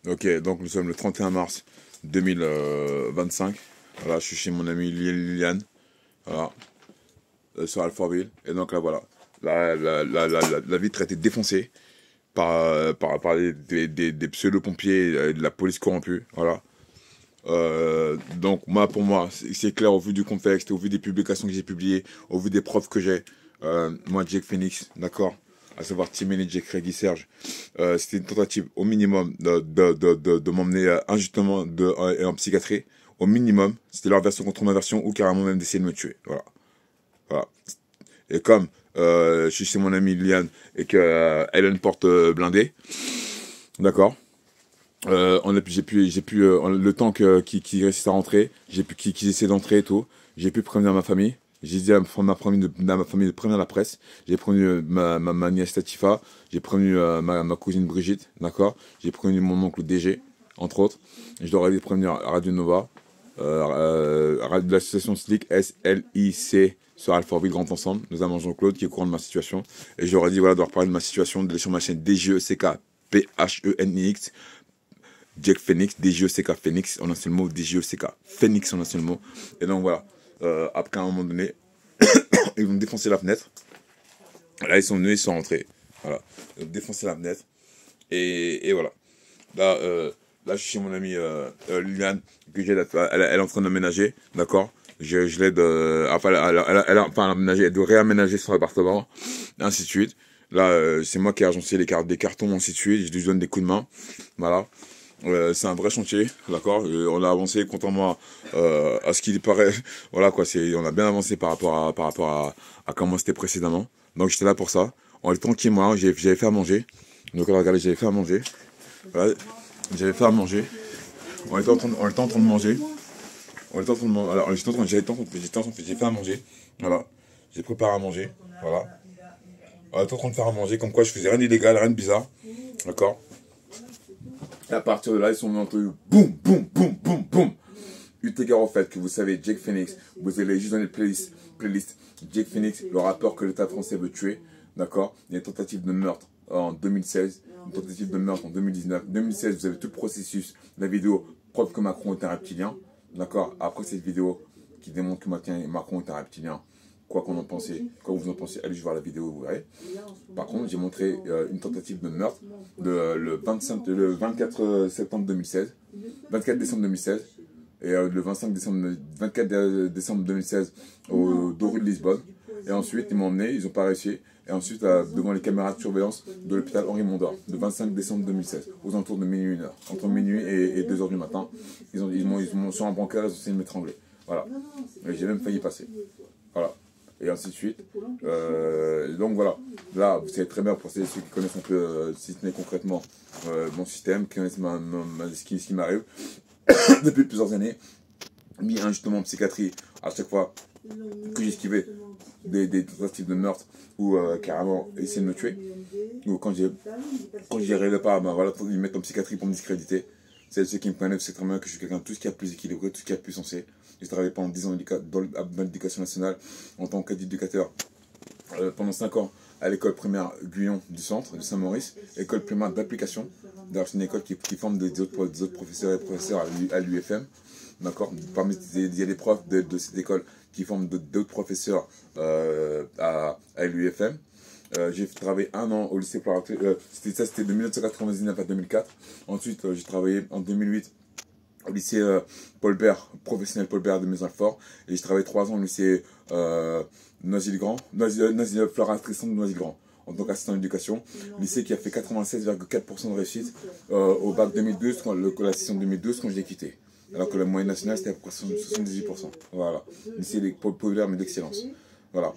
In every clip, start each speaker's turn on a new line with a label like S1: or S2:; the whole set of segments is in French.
S1: Ok, donc nous sommes le 31 mars 2025. Voilà, je suis chez mon ami Liliane, voilà, sur Alfortville. Et donc là, voilà, la vitre a été défoncée par des pseudo-pompiers et de la police corrompue. Voilà. Donc moi, pour moi, c'est clair au vu du contexte, au vu des publications que j'ai publiées, au vu des preuves que j'ai. Moi, Jake Phoenix, d'accord, à savoir Timmy, Jake, Reggie, Serge, c'était une tentative au minimum de m'emmener injustement en psychiatrie. Au minimum, c'était leur version contre ma version ou carrément même d'essayer de me tuer. Voilà. Voilà. Et comme je suis chez mon ami Liliane et que elle a une porte blindée, d'accord. Le temps qu'ils réussissent à rentrer, qu'ils essaient d'entrer et tout, j'ai pu prévenir ma famille. J'ai dit à ma famille de prévenir la presse. J'ai prévenu ma nièce Latifa, j'ai prévenu ma cousine Brigitte, d'accord. J'ai prévenu mon oncle DG, entre autres. Je leur ai dit de prévenir Radio Nova, l'association SLIC, SLIC, sur Alfortville Grand Ensemble, nous avons Jean-Claude qui est au courant de ma situation. Et je leur ai dit voilà, de leur parler de ma situation, d'aller sur ma chaîne DGECK, PHENIX, Jake Phoenix, DJECK Phoenix en un seul mot, DJECK Phoenix en un seul mot. Et donc voilà, après à un moment donné, ils vont défoncer la fenêtre. Là, ils sont venus, ils sont rentrés. Voilà, ils ont défoncé la fenêtre. Et voilà. Là, là, je suis chez mon ami Liliane, que elle est en train d'aménager, d'accord. Je l'aide, enfin, elle doit réaménager son appartement, et ainsi de suite. Là, c'est moi qui ai agencé des cartons, ainsi de suite. Je lui donne des coups de main. Voilà. C'est un vrai chantier, d'accord. On a avancé, contrairement à ce qu'il paraît. Voilà quoi, on a bien avancé par rapport à comment c'était précédemment. Donc j'étais là pour ça. On est tranquillement, j'avais fait à manger. Donc regardez, j'avais fait à manger. Voilà, j'avais fait à manger. On était en train de manger. On était en train de manger. Alors j'ai fait à manger. Voilà, j'ai préparé à manger. Voilà. On était en train de faire à manger, comme quoi je faisais rien d'illégal, rien de bizarre, d'accord. Et à partir de là, ils sont venus entre eux. Boum, boum, boum, boum, boum. Eu égard au fait que vous savez, Jake Phoenix, vous allez juste dans les playlists. Jake Phoenix, le rappeur que l'État français veut tuer. D'accord. Il y a une tentative de meurtre en 2016. Une tentative de meurtre en 2019. 2016, vous avez tout le processus. La vidéo preuve que Macron est un reptilien. D'accord. Après cette vidéo qui démontre que Macron est un reptilien. Quoi qu'on en pense, quoi vous en pensez, allez voir la vidéo, vous verrez. Par contre, j'ai montré une tentative de meurtre le 24 septembre 2016, 24 décembre 2016, et le 24 décembre 2016 au dos rue de Lisbonne. Et ensuite, ils m'ont emmené, ils n'ont pas réussi. Et ensuite, devant les caméras de surveillance de l'hôpital Henri Mondor, le 25 décembre 2016, aux alentours de minuit 1h. Entre minuit et 2h du matin, ils m'ont sur un brancard, ils ont essayé de m'étrangler. Voilà. Et j'ai même failli passer. Voilà. Et ainsi de suite. Donc voilà, là vous savez très bien, pour ceux qui connaissent un peu, si ce n'est concrètement mon système, qui connaissent ce qui m'arrive depuis plusieurs années, mis injustement en psychiatrie à chaque fois que j'esquivais des tentatives de meurtre ou carrément essayer de me tuer, ou quand j'y arrivais pas, ben voilà, ils me mettent en psychiatrie pour me discréditer. C'est ceux qui me connaissent, c'est très bien que je suis quelqu'un de tout ce qui est plus équilibré, tout ce qui est plus sensé. J'ai travaillé pendant 10 ans dans l'éducation nationale en tant qu'éducateur. Pendant 5 ans à l'école primaire Guyon du centre de Saint-Maurice, école primaire d'application. D'ailleurs, c'est une école qui forme des autres professeurs et professeurs à l'UFM. D'accord. Il y a des profs de cette école qui forment d'autres professeurs à l'UFM. J'ai travaillé 1 an au lycée Poirac. C'était de 1999 à 2004. Ensuite, j'ai travaillé en 2008 au lycée Paul Bert, professionnel Paul Bert de Maison-Alfort. Et j'ai travaillé 3 ans au lycée Noisy-le-Grand, Flora Tristan de Noisy-le-Grand, en tant qu'assistant d'éducation. Lycée qui a fait 96,4% de réussite au bac 2012, la session 2012, quand je l'ai quitté. Alors que la moyenne nationale, c'était à peu près 78%. Voilà. Lycée populaire, mais d'excellence. Voilà.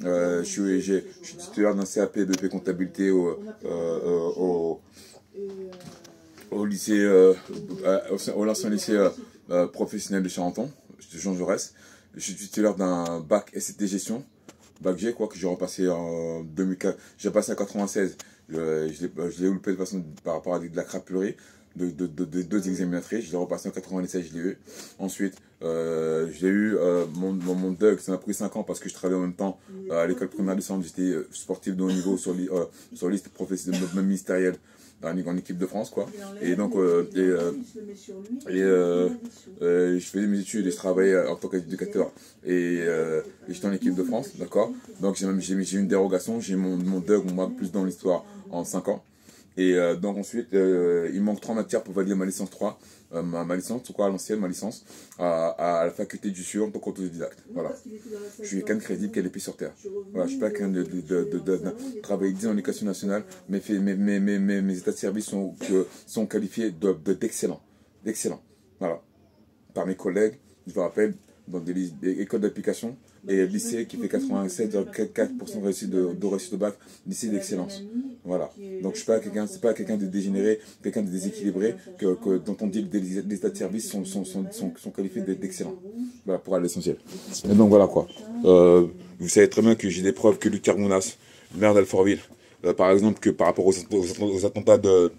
S1: Je suis titulaire d'un CAP de BP comptabilité au lycée, au l'ancien lycée professionnel de Charenton, Jean Jaurès. Je suis titulaire d'un bac SCT gestion, bac G, quoi, que j'ai repassé en 2004. J'ai passé à 96. Je l'ai loupé de façon par rapport à de la crapulerie de 2 examinatrices. Je l'ai repassé en 97, je l'ai eu. Ensuite, j'ai eu mon DUG, ça m'a pris 5 ans parce que je travaillais en même temps à l'école primaire de centre. J'étais sportif de haut niveau sur liste professionnelle, même ministérielle. en équipe de France, quoi. Et donc, je faisais mes études et je travaillais en tant qu'éducateur. Et j'étais en équipe de France, d'accord. Donc, j'ai une dérogation, j'ai mon DUG, mon bac plus dans l'histoire en 5 ans. Et donc ensuite, il manque 3 matières pour valider ma licence 3, ma licence, tout quoi, à l'ancienne, ma licence, à la faculté du Sud en tant qu'autodidacte. Voilà. Je suis quelqu'un de crédible qui a les pieds sur terre. Voilà, je suis pas quelqu'un de travailler 10 ans en éducation nationale, mais mes états de service sont qualifiés d'excellents. D'excellents. Voilà. Par mes collègues, je vous rappelle, dans des écoles d'application, et lycée qui fait 87,4% de réussite de bac, lycée d'excellence. Voilà. Donc je suis pas quelqu'un, c'est pas quelqu'un de dégénéré, quelqu'un de déséquilibré, dont on dit que les états de service sont qualifiés d'excellents. Voilà, pour aller à l'essentiel. Et donc voilà quoi. Vous savez très bien que j'ai des preuves que Luc Carmounas, maire d'Alfortville, par exemple, que par rapport aux attentats de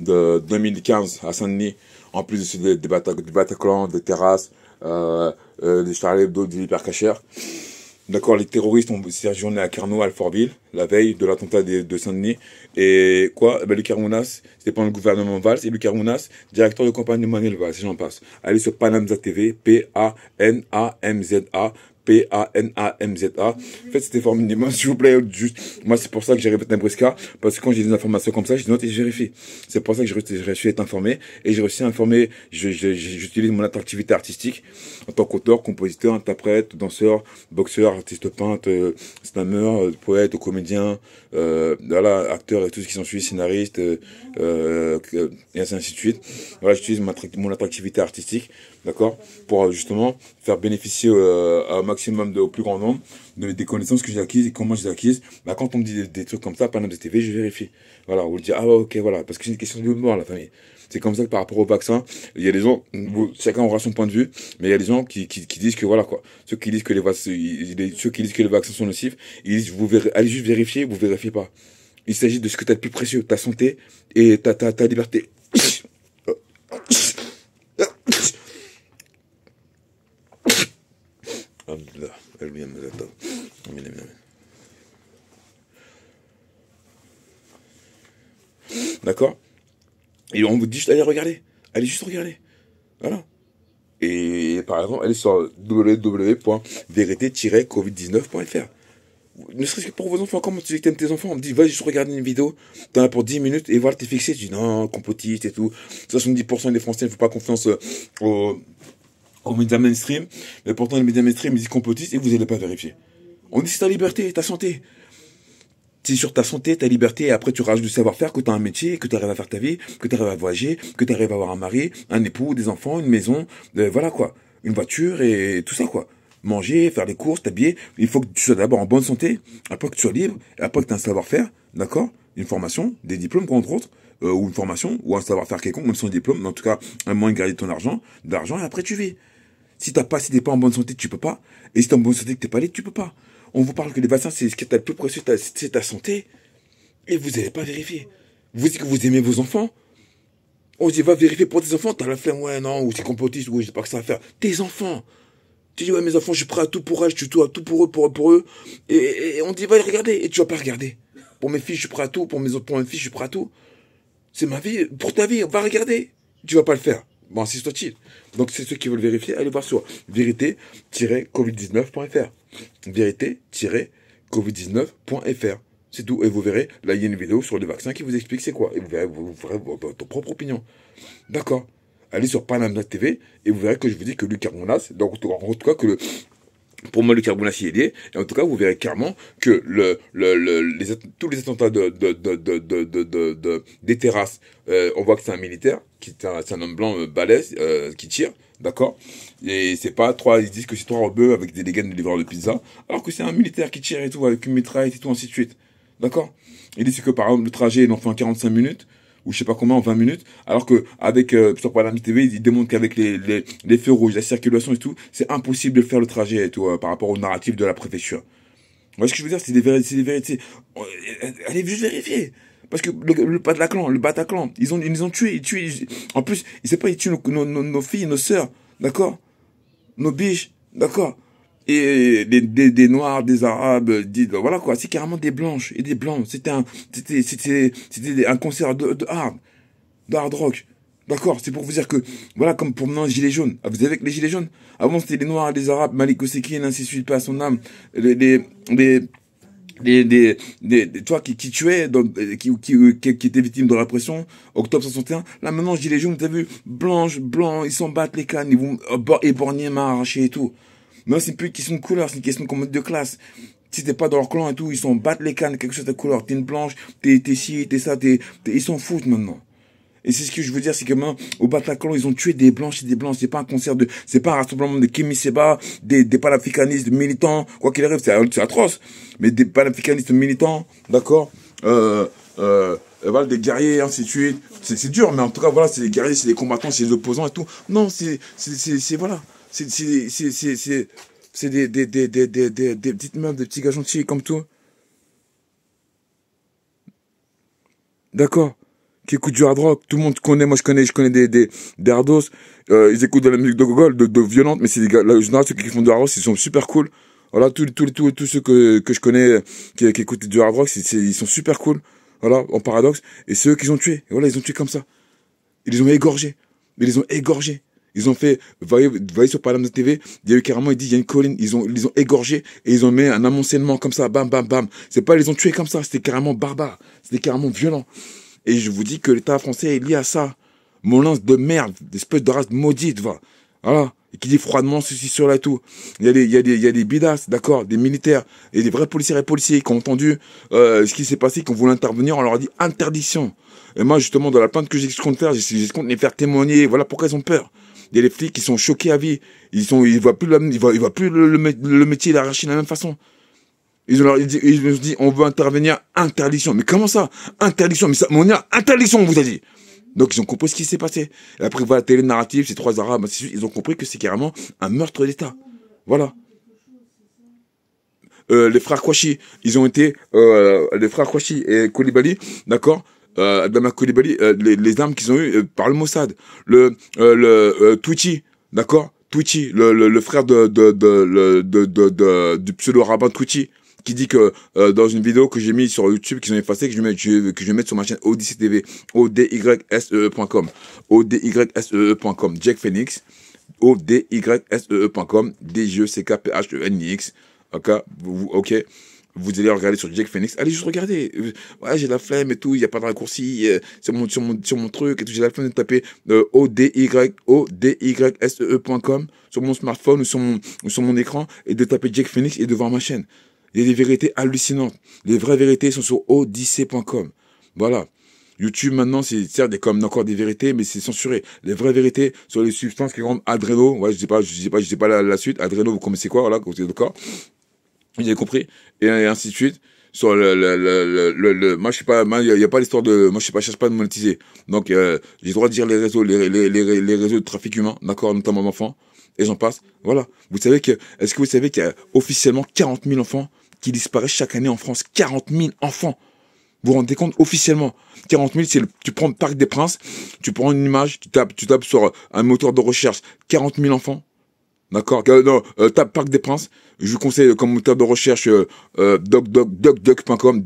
S1: 2015 à Saint-Denis, en plus des Bataclan, des terrasses, des Charlie Hebdo, des hypercachères. D'accord, les terroristes ont séjourné à Carnot, à Alfortville, la veille de l'attentat de Saint-Denis. Et quoi, Luc Carmounas, c'était pendant le gouvernement Valls, et Luc Carmounas, directeur de campagne de Manuel Valls, et j'en passe. Allez sur Panamza TV, Panamza, Panamza. Faites cet effort minimum, s'il vous plaît. Juste, moi, c'est pour ça que j'ai répété un briscard, parce que quand j'ai des informations comme ça, je note et je vérifie. C'est pour ça que j'ai réussi à être informé, et j'ai réussi à informer, j'utilise mon attractivité artistique, en tant qu'auteur, compositeur, interprète, danseur, boxeur, artiste peintre, slammer, poète, comédien, voilà, acteur et tout ce qui s'ensuit, scénariste, et ainsi de suite. Voilà, j'utilise mon attractivité artistique, d'accord, pour justement faire bénéficier un maximum au plus grand nombre des connaissances que j'ai acquises et comment je les ai acquises. Bah, quand on me dit des trucs comme ça, par exemple de TV, je vérifie. Voilà, on me dit, ah ouais, ok, voilà, parce que c'est une question de mémoire, la famille. C'est comme ça que par rapport au vaccin, il y a des gens, chacun aura son point de vue, mais il y a des gens qui disent que voilà quoi, ceux qui disent que les vaccins sont nocifs, ils disent, allez juste vérifier, vous vérifiez pas. Il s'agit de ce que tu as de plus précieux, ta santé et ta liberté. D'accord? Et on vous dit juste, allez regarder. Allez juste regarder. Voilà. Et par exemple, allez sur www.vérité-covid19.fr. Ne serait-ce que pour vos enfants, comment tu dis que t'aimes tes enfants? On me dit, vas juste regarder une vidéo, t'en as pour 10 minutes, et voilà, t'es fixé. Tu dis, non, complotiste et tout. 70% des Français ne font pas confiance aux médias mainstream. Mais pourtant, les médias mainstream, ils disent complotistes et vous n'allez pas vérifier. On dit, c'est ta liberté, ta santé. C'est sur ta santé, ta liberté, et après tu rajoutes du savoir-faire, que tu as un métier, que tu arrives à faire ta vie, que tu arrives à voyager, que tu arrives à avoir un mari, un époux, des enfants, une maison, voilà quoi, une voiture et tout ça quoi. Manger, faire les courses, t'habiller, il faut que tu sois d'abord en bonne santé, après que tu sois libre, et après que tu aies un savoir-faire, d'accord, une formation, des diplômes entre autres, ou une formation, ou un savoir-faire quelconque, même sans diplôme, mais en tout cas un moyen de gagner ton argent, et après tu vis. Si t'es pas en bonne santé, tu peux pas, et si t'es en bonne santé que t'es pas libre, tu peux pas. On vous parle que les vaccins, c'est ce qui est le plus précieux, c'est ta santé. Et vous n'allez pas vérifier. Vous dites que vous aimez vos enfants. On dit, va vérifier pour tes enfants. T'as la flemme, ouais, non, ou c'est complotiste, ou je sais pas que ça à faire. Tes enfants. Tu dis, ouais, mes enfants, je suis prêt à tout pour eux, je suis tout pour eux, pour eux. Et on dit, va regarder. Et tu vas pas regarder. Pour mes filles, je suis prêt à tout. Pour mes filles, je suis prêt à tout. C'est ma vie. Pour ta vie, va regarder. Tu vas pas le faire. Bon, ainsi soit-il. Donc, c'est ceux qui veulent vérifier, allez voir sur vérité-covid19.fr. Vérité-covid19.fr. C'est tout. Et vous verrez, là, il y a une vidéo sur les vaccins qui vous explique c'est quoi. Et vous verrez votre propre opinion. D'accord. Allez sur Panamza TV et vous verrez que je vous dis que Luc Carmounas, donc en tout cas que pour moi, le Carmounas y est lié. Et en tout cas, vous verrez clairement que tous les attentats des terrasses, on voit que c'est un militaire, c'est un homme blanc balèze, qui tire, d'accord. Et c'est pas ils disent que c'est 3 rebeux avec des gaines de livreurs de pizza, alors que c'est un militaire qui tire et tout, avec une mitraille et tout, ainsi de suite. D'accord. Ils disent que par exemple, le trajet, ils l'ont fait en 45 minutes. Ou je sais pas comment, en 20 minutes, alors que avec sur Panama TV, ils démontrent qu'avec les feux rouges, la circulation et tout, c'est impossible de faire le trajet et tout, par rapport au narratif de la préfecture. Vous voyez ce que je veux dire? C'est des vérités. Allez juste vérifier. Parce que le Bataclan, ils les ont tués, en plus, ils tuent nos filles, nos sœurs, d'accord? Nos biches, d'accord? Et des noirs, des arabes, voilà quoi, c'est carrément des blanches et des blancs. C'était un concert de hard rock. D'accord, c'est pour vous dire que, voilà, comme pour maintenant, gilets jaunes. Ah, vous avez avec les gilets jaunes? Avant, c'était les noirs, les arabes, Malik Oussekine, ainsi de suite, pas à son âme. Les, tu vois, qui tuaient, qui étaient victimes de répression, octobre 61. Là, maintenant, gilets jaunes, t'as vu, blancs, ils s'en battent les cannes, ils vont éborgner, m'arracher et tout. Non, c'est plus une question de couleur, c'est une question de classe. Si t'es pas dans leur clan et tout, ils s'en battent les cannes, quelque chose de couleur. T'es une blanche, t'es ci, t'es ça, ils s'en foutent maintenant. Et c'est ce que je veux dire, c'est que maintenant, au Bataclan, ils ont tué des blanches et des blancs. C'est pas un concert c'est pas un rassemblement de Kémy Séba, des panafricanistes, de militants, quoi qu'il arrive, c'est atroce. Mais des panafricanistes militants, d'accord, voilà, des guerriers, ainsi de suite. C'est dur, mais en tout cas, voilà, c'est des guerriers, c'est des combattants, c'est des opposants et tout. Non, voilà. C'est des petites meufs, des petits gars gentils comme toi. D'accord. Qui écoutent du hard rock, tout le monde connaît, moi je connais des hardos, ils écoutent de la musique de gogol, de violente, mais c'est des gars, là, en général, ceux qui font du hard rock, ils sont super cool. Voilà, tous ceux que je connais, qui écoutent du hard rock, ils sont super cool. Voilà, en paradoxe. Et c'est eux qui les ont tués. Et voilà, ils ont tué comme ça. Ils les ont égorgés. Ils les ont égorgés. Ils ont fait, voyez sur Panama TV, il y a eu carrément, il dit, il y a une colline, ils ont égorgés, et ils ont mis un amoncellement comme ça, bam, bam, bam. C'est pas, ils les ont tués comme ça, c'était carrément barbare. C'était carrément violent. Et je vous dis que l'État français est lié à ça. Mon lance de merde, d'espèce de race maudite, va. Voilà. Et qui dit froidement ceci, cela et tout. Il y a des bidasses, d'accord, des militaires, et des vrais policiers et policiers qui ont entendu ce qui s'est passé, qui ont voulu intervenir, on leur a dit interdiction. Et moi, justement, dans la plainte que j'ai compte faire, j'ai compte les faire témoigner. Voilà pourquoi ils ont peur. Il y a des flics qui sont choqués à vie. Ils voient plus le métier l'arracher de la même façon. Ils ont dit, on veut intervenir, interdiction. Mais comment ça? Interdiction. Mais ça, on a interdiction, on vous a dit. Donc, ils ont compris ce qui s'est passé. Et après, voilà, la télé narrative, ces trois arabes, ils ont compris que c'est carrément un meurtre d'État. Voilà. Les frères Kouachi, ils ont été, les frères Kouachi et Koulibaly, d'accord? Adama Koulibaly, les armes qu'ils ont eues par le Mossad. Twitchy, d'accord? Twitchy, le frère du pseudo-rabbin Twitchy, qui dit que dans une vidéo que j'ai mis sur YouTube, qu'ils ont effacé, que je vais mettre sur ma chaîne Odyssey TV, odyssee.com, odyssee.com, Jack Phoenix, odyssee.com, DJECKPHENIX, ok, vous allez regarder sur Jack Phoenix, allez juste regarder, ouais, j'ai la flemme et tout, il n'y a pas de raccourci, sur mon truc et tout, j'ai la flemme de taper odyssee.com sur mon smartphone ou sur mon écran et de taper Jack Phoenix et de voir ma chaîne. Il y a des vérités hallucinantes. Les vraies vérités sont sur odyssey.com. Voilà. YouTube, maintenant, c'est certes comme encore des vérités, mais c'est censuré. Les vraies vérités sur les substances qui rendent adréno. Ouais, je sais pas la suite. Adréno, vous connaissez quoi, voilà, d'accord? Vous avez compris? Et ainsi de suite. Sur moi, je sais pas, il y a pas l'histoire de, moi, je sais pas, je cherche pas de monétiser. Donc, j'ai le droit de dire les réseaux de trafic humain, d'accord, notamment d'enfants. Et j'en passe. Voilà. Est-ce que vous savez qu'il y a officiellement 40 000 enfants qui disparaissent chaque année en France? 40 000 enfants. Vous vous rendez compte? Officiellement. 40 000, tu prends le Parc des Princes, tu prends une image, tu tapes sur un moteur de recherche, 40 000 enfants. D'accord? Non, tape Parc des Princes. Je vous conseille comme moteur de recherche, duck.com,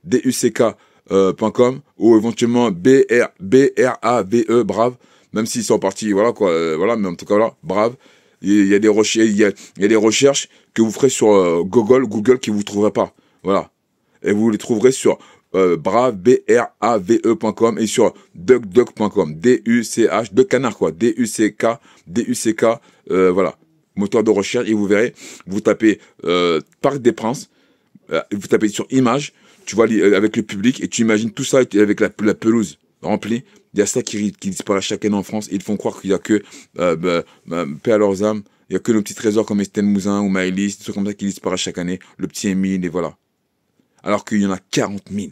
S1: duck.com, ou éventuellement brave, brave. Même s'ils sont partis, voilà quoi, voilà, mais en tout cas là, brave. Il y a des recherches, il y a des recherches que vous ferez sur Google qui vous trouverez pas, voilà. Et vous les trouverez sur brave.com et sur duck.com, D-U-C-H, de canard quoi, D-U-C-K, voilà, moteur de recherche et vous verrez, vous tapez Parc des Princes, vous tapez sur images, tu vois avec le public et tu imagines tout ça avec la pelouse remplie. Il y a ça qui disparaît chaque année en France. Ils font croire qu'il y a que, paix à leurs âmes, il y a que nos petits trésors comme Estelle Mouzin ou Maëlys, des trucs comme ça qui disparaissent chaque année. Le petit Émile, et voilà. Alors qu'il y en a 40 000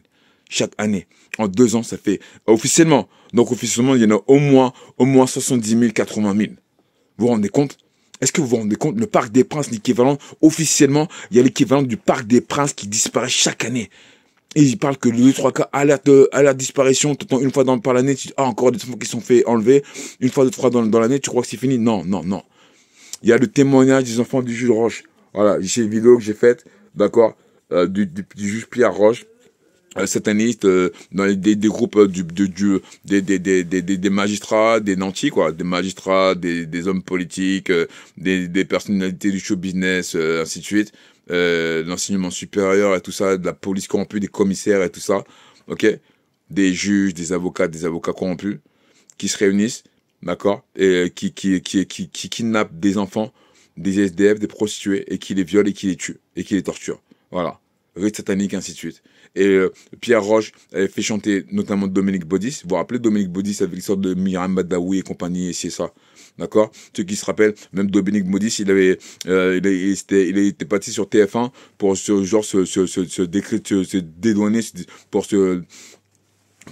S1: chaque année. En 2 ans, ça fait, officiellement. Donc, officiellement, il y en a au moins 70 000, 80 000. Vous vous rendez compte? Est-ce que vous vous rendez compte? Le Parc des Princes, l'équivalent, officiellement, il y a l'équivalent du Parc des Princes qui disparaît chaque année. Et il parle que les 3 cas, alerte disparition, une fois par l'année, encore des enfants qui sont fait enlever, une fois, 2 fois dans l'année, tu crois que c'est fini? Non. Il y a le témoignage des enfants du juge Roche. Voilà, j'ai une vidéo que j'ai faite, d'accord, du juge Pierre Roche, sataniste, dans des groupes des magistrats, des nantis, quoi, des magistrats, des hommes politiques, des personnalités du show business, ainsi de suite, l'enseignement supérieur et tout ça, de la police corrompue, des commissaires et tout ça, ok, des juges, des avocats corrompus, qui se réunissent, d'accord, et qui kidnappent des enfants, des SDF, des prostituées, et qui les violent et qui les tuent, et qui les torturent. Voilà. Rite satanique, ainsi de suite. Et Pierre Roche avait fait chanter notamment Dominique Baudis. Vous vous rappelez Dominique Baudis avec l'histoire de Myriam Badawi et compagnie, et c'est ça. D'accord. Ceux qui se rappellent, même Dominique Baudis, il était parti sur TF1 pour se dédouaner,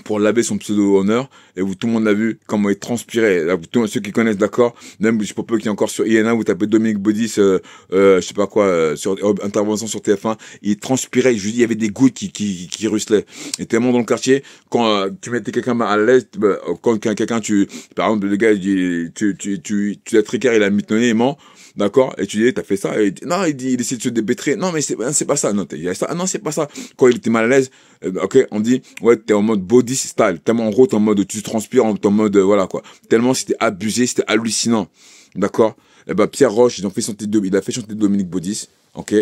S1: pour laver son pseudo-honneur, et vous, tout le monde l'a vu, comment il transpirait. Là, ceux qui connaissent, d'accord, même, je peux peu qu'il y a encore sur INA, vous tapez Dominique Baudis, je sais pas quoi, sur intervention sur TF1, il transpirait, je vous dis, il y avait des gouttes qui ruisselaient. Et tellement dans le quartier, quand tu mettais quelqu'un mal à l'aise, quand quelqu'un, par exemple, le gars, il dit, tu l'as tricard, il a mitonné, il ment, d'accord, et tu dis, t'as fait ça, et non, il essaie de se débêtrer, non, mais c'est pas ça, non, il y a ça, non, c'est pas ça. Quand il était mal à l'aise, ok, on dit, ouais, t'es en mode body style, tellement en gros, t'es en mode, tu transpires, t'es en mode, voilà, quoi. Tellement c'était abusé, c'était hallucinant, d'accord. Et ben, Pierre Roche, il a fait chanter Dominique Baudis, ok,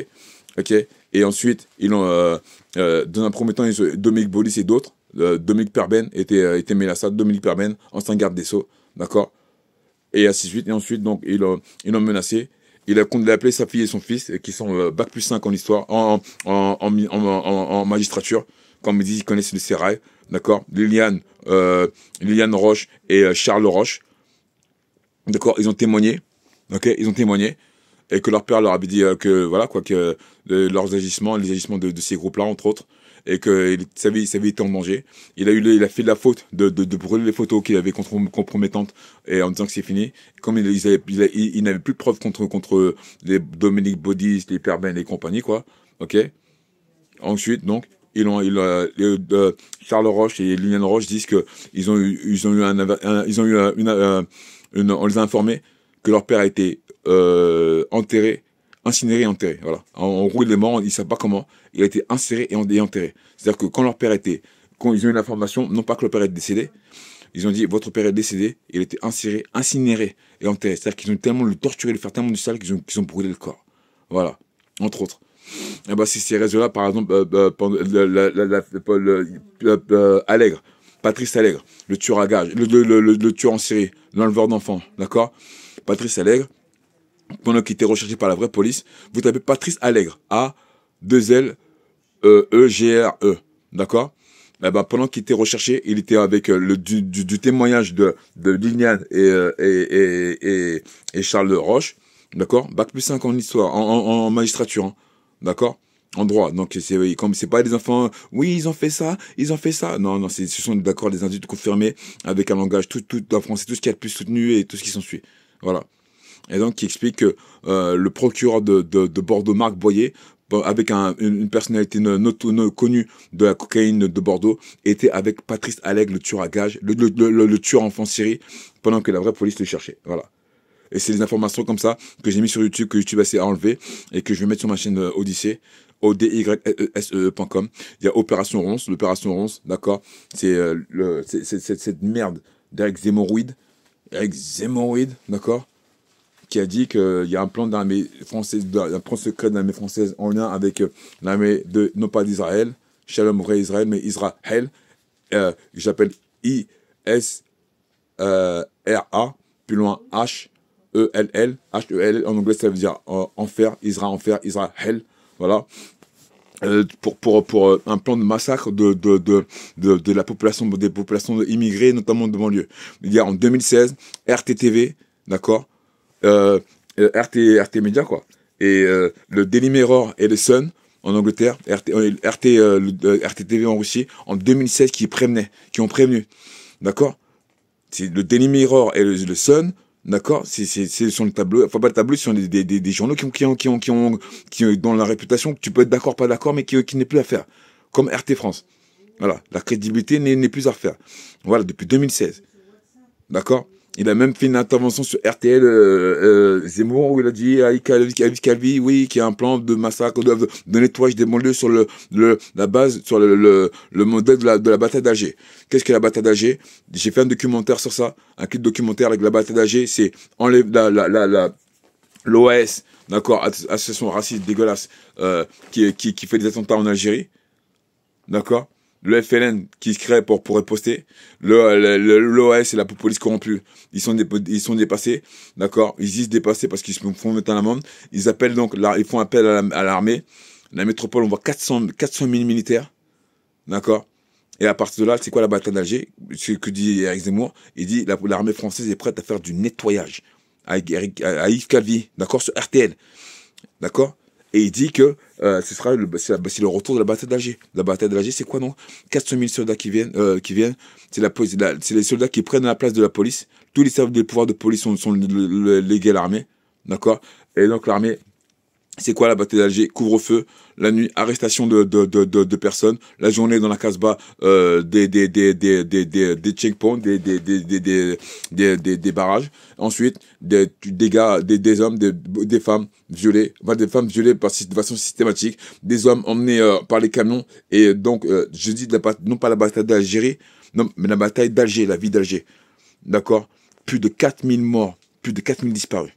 S1: et ensuite, dans un premier temps, Dominique Baudis et d'autres, Dominique Perben était Mélassa, Dominique Perben, ancien garde des Sceaux, d'accord. Et ainsi de suite. Et ensuite, donc, ils l'ont menacé. Il a appelé sa fille et son fils, qui sont bac plus 5 en histoire, en magistrature. Comme ils disent, ils connaissent le sérail. D'accord. Liliane Roche et Charles Roche. D'accord. Ils ont témoigné. Ok. Ils ont témoigné. Et que leur père leur avait dit que, voilà, quoi, que leurs agissements, les agissements de ces groupes-là, entre autres, et que sa vie était en danger. Il a fait de la faute de brûler les photos qu'il avait compromettantes, et en disant que c'est fini. Comme il n'avait plus de preuves contre les Dominique Baudis, les Perben et compagnie, quoi. Ok. Ensuite, donc, Charles Roche et Liliane Roche disent que on les a informés que leur père a été incinéré et enterré. Voilà. En gros, il est mort, ils ne savent pas comment. Il a été inséré et enterré. C'est-à-dire que quand ils ont eu l'information, non pas que leur père est décédé, ils ont dit, votre père est décédé, il a été incinéré et enterré. C'est-à-dire qu'ils ont tellement le torturé, le faire tellement du sale qu'ils ont brûlé le corps. Voilà. Entre autres. Et ben, c'est ces réseaux-là, par exemple, Allègre, Patrice Allègre, le tueur à gages, le tueur en série, l'enleveur d'enfants, d'accord? Patrice Allègre, pendant qu'il était recherché par la vraie police, vous tapez Patrice Allègre, A-2-L-E-G-R-E, d'accord? Eh ben, pendant qu'il était recherché, il était avec du témoignage de Liliane et Charles Roche, d'accord? Bac plus 5 en histoire, en magistrature, hein, d'accord? En droit. Donc, comme c'est pas des enfants, oui, ils ont fait ça. Non, ce sont, d'accord, des adultes confirmés avec un langage tout en français, tout ce qui est le plus soutenu et tout ce qui s'ensuit. Voilà. Et donc, qui explique que le procureur de Bordeaux, Marc Boyer, avec une personnalité connue de la cocaïne de Bordeaux, était avec Patrice Allègre, le tueur à gages, le tueur enfant série, pendant que la vraie police le cherchait. Voilà. Et c'est des informations comme ça que j'ai mis sur YouTube, que YouTube a enlevé, et que je vais mettre sur ma chaîne Odyssée, odyssee.com. Il y a Opération Ronce, d'accord, c'est cette merde d'Eric Zemmour, d'accord, qui a dit qu'il y a un plan d'armée française, un plan secret de l'armée française en lien avec l'armée non pas d'Israël, Shalom vrai Israël, mais Israël, j'appelle I-S-R-A, plus loin H-E-L-L, en anglais ça veut dire enfer, Israël, voilà. Pour un plan de massacre de la population, des populations immigrées, notamment de banlieue. Il y a en 2016, RTTV, d'accord, RT Media, quoi, et le Daily Mirror et le Sun en Angleterre, RTTV en Russie, en 2016, qui ont prévenu, d'accord. C'est le Daily Mirror et le Sun, d'accord, c'est sur le tableau, enfin pas le tableau, ce sont des journaux qui ont dans la réputation que tu peux être d'accord, pas d'accord, mais qui n'est plus à faire. Comme RT France. Voilà, la crédibilité n'est plus à faire. Voilà, depuis 2016. D'accord. Il a même fait une intervention sur RTL Zemmour où il a dit à Yves Calvi, oui, qu'il y a un plan de massacre, de nettoyage des banlieues sur la base, sur le modèle de la bataille d'Alger. Qu'est-ce que la bataille d'Alger? J'ai fait un documentaire sur ça, un clip documentaire avec la bataille d'Alger, c'est enlève l'OAS, d'accord, association raciste dégueulasse, qui fait des attentats en Algérie, d'accord. Le FLN qui se crée pour riposter, l'OAS et la police corrompue, ils sont dépassés, d'accord. Ils disent dépassés parce qu'ils se font mettre à l'amende. Ils appellent donc, ils font appel à l'armée. La métropole, on voit 400 000 militaires, d'accord. Et à partir de là, c'est quoi la bataille d'Alger? Ce que dit Eric Zemmour, il dit l'armée française est prête à faire du nettoyage à Yves Calvi, d'accord, sur RTL, d'accord. Et il dit que c'est le retour de la bataille d'Alger. La bataille d'Alger, c'est quoi, non? 400 000 soldats qui viennent. C'est les soldats qui prennent la place de la police. Tous les pouvoirs de police sont légués à l'armée. D'accord? Et donc, l'armée, c'est quoi la bataille d'Alger? Couvre-feu, la nuit, arrestation de personnes, la journée dans la Casbah, des checkpoints, des barrages. Ensuite, des hommes, des femmes violées, de façon systématique, des hommes emmenés par les camions. Et donc, je dis non pas la bataille d'Algérie, non, mais la bataille d'Alger, la vie d'Alger. D'accord? Plus de 4000 morts, plus de 4000 disparus.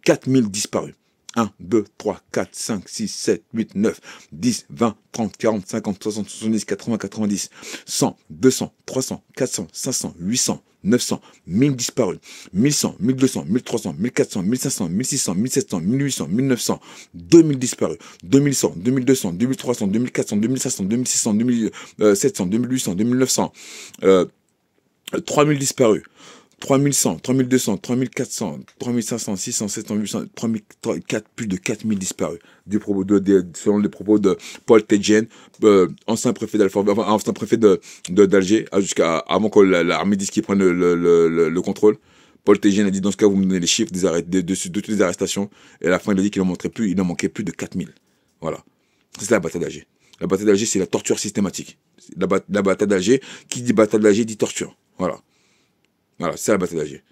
S1: 4000 disparus. 1, 2, 3, 4, 5, 6, 7, 8, 9, 10, 20, 30, 40, 50, 60, 70, 80, 90, 100, 200, 300, 400, 500, 800, 900, 1000 disparus, 1100, 1200, 1300, 1400, 1500, 1600, 1700, 1800, 1900, 2000 disparus, 2100, 2200, 2300, 2400, 2500, 2600, 2700, 2800, 2900, 3000 disparus. 3100, 3200, 3400, 3500, 600, 700, 800, 3004, plus de 4000 disparus. Selon les propos de Paul Tedjen, ancien préfet d'Alger, avant que l'armée dise qu'ils prennent le contrôle. Paul Tedjen a dit, dans ce cas, vous me donnez les chiffres de toutes les arrestations. Et à la fin, il a dit qu'il en manquait plus de 4000. Voilà. C'est ça la bataille d'Alger. La bataille d'Alger, c'est la torture systématique. La bataille d'Alger, qui dit bataille d'Alger dit torture. Voilà. Voilà, c'est la bataille d'Alger.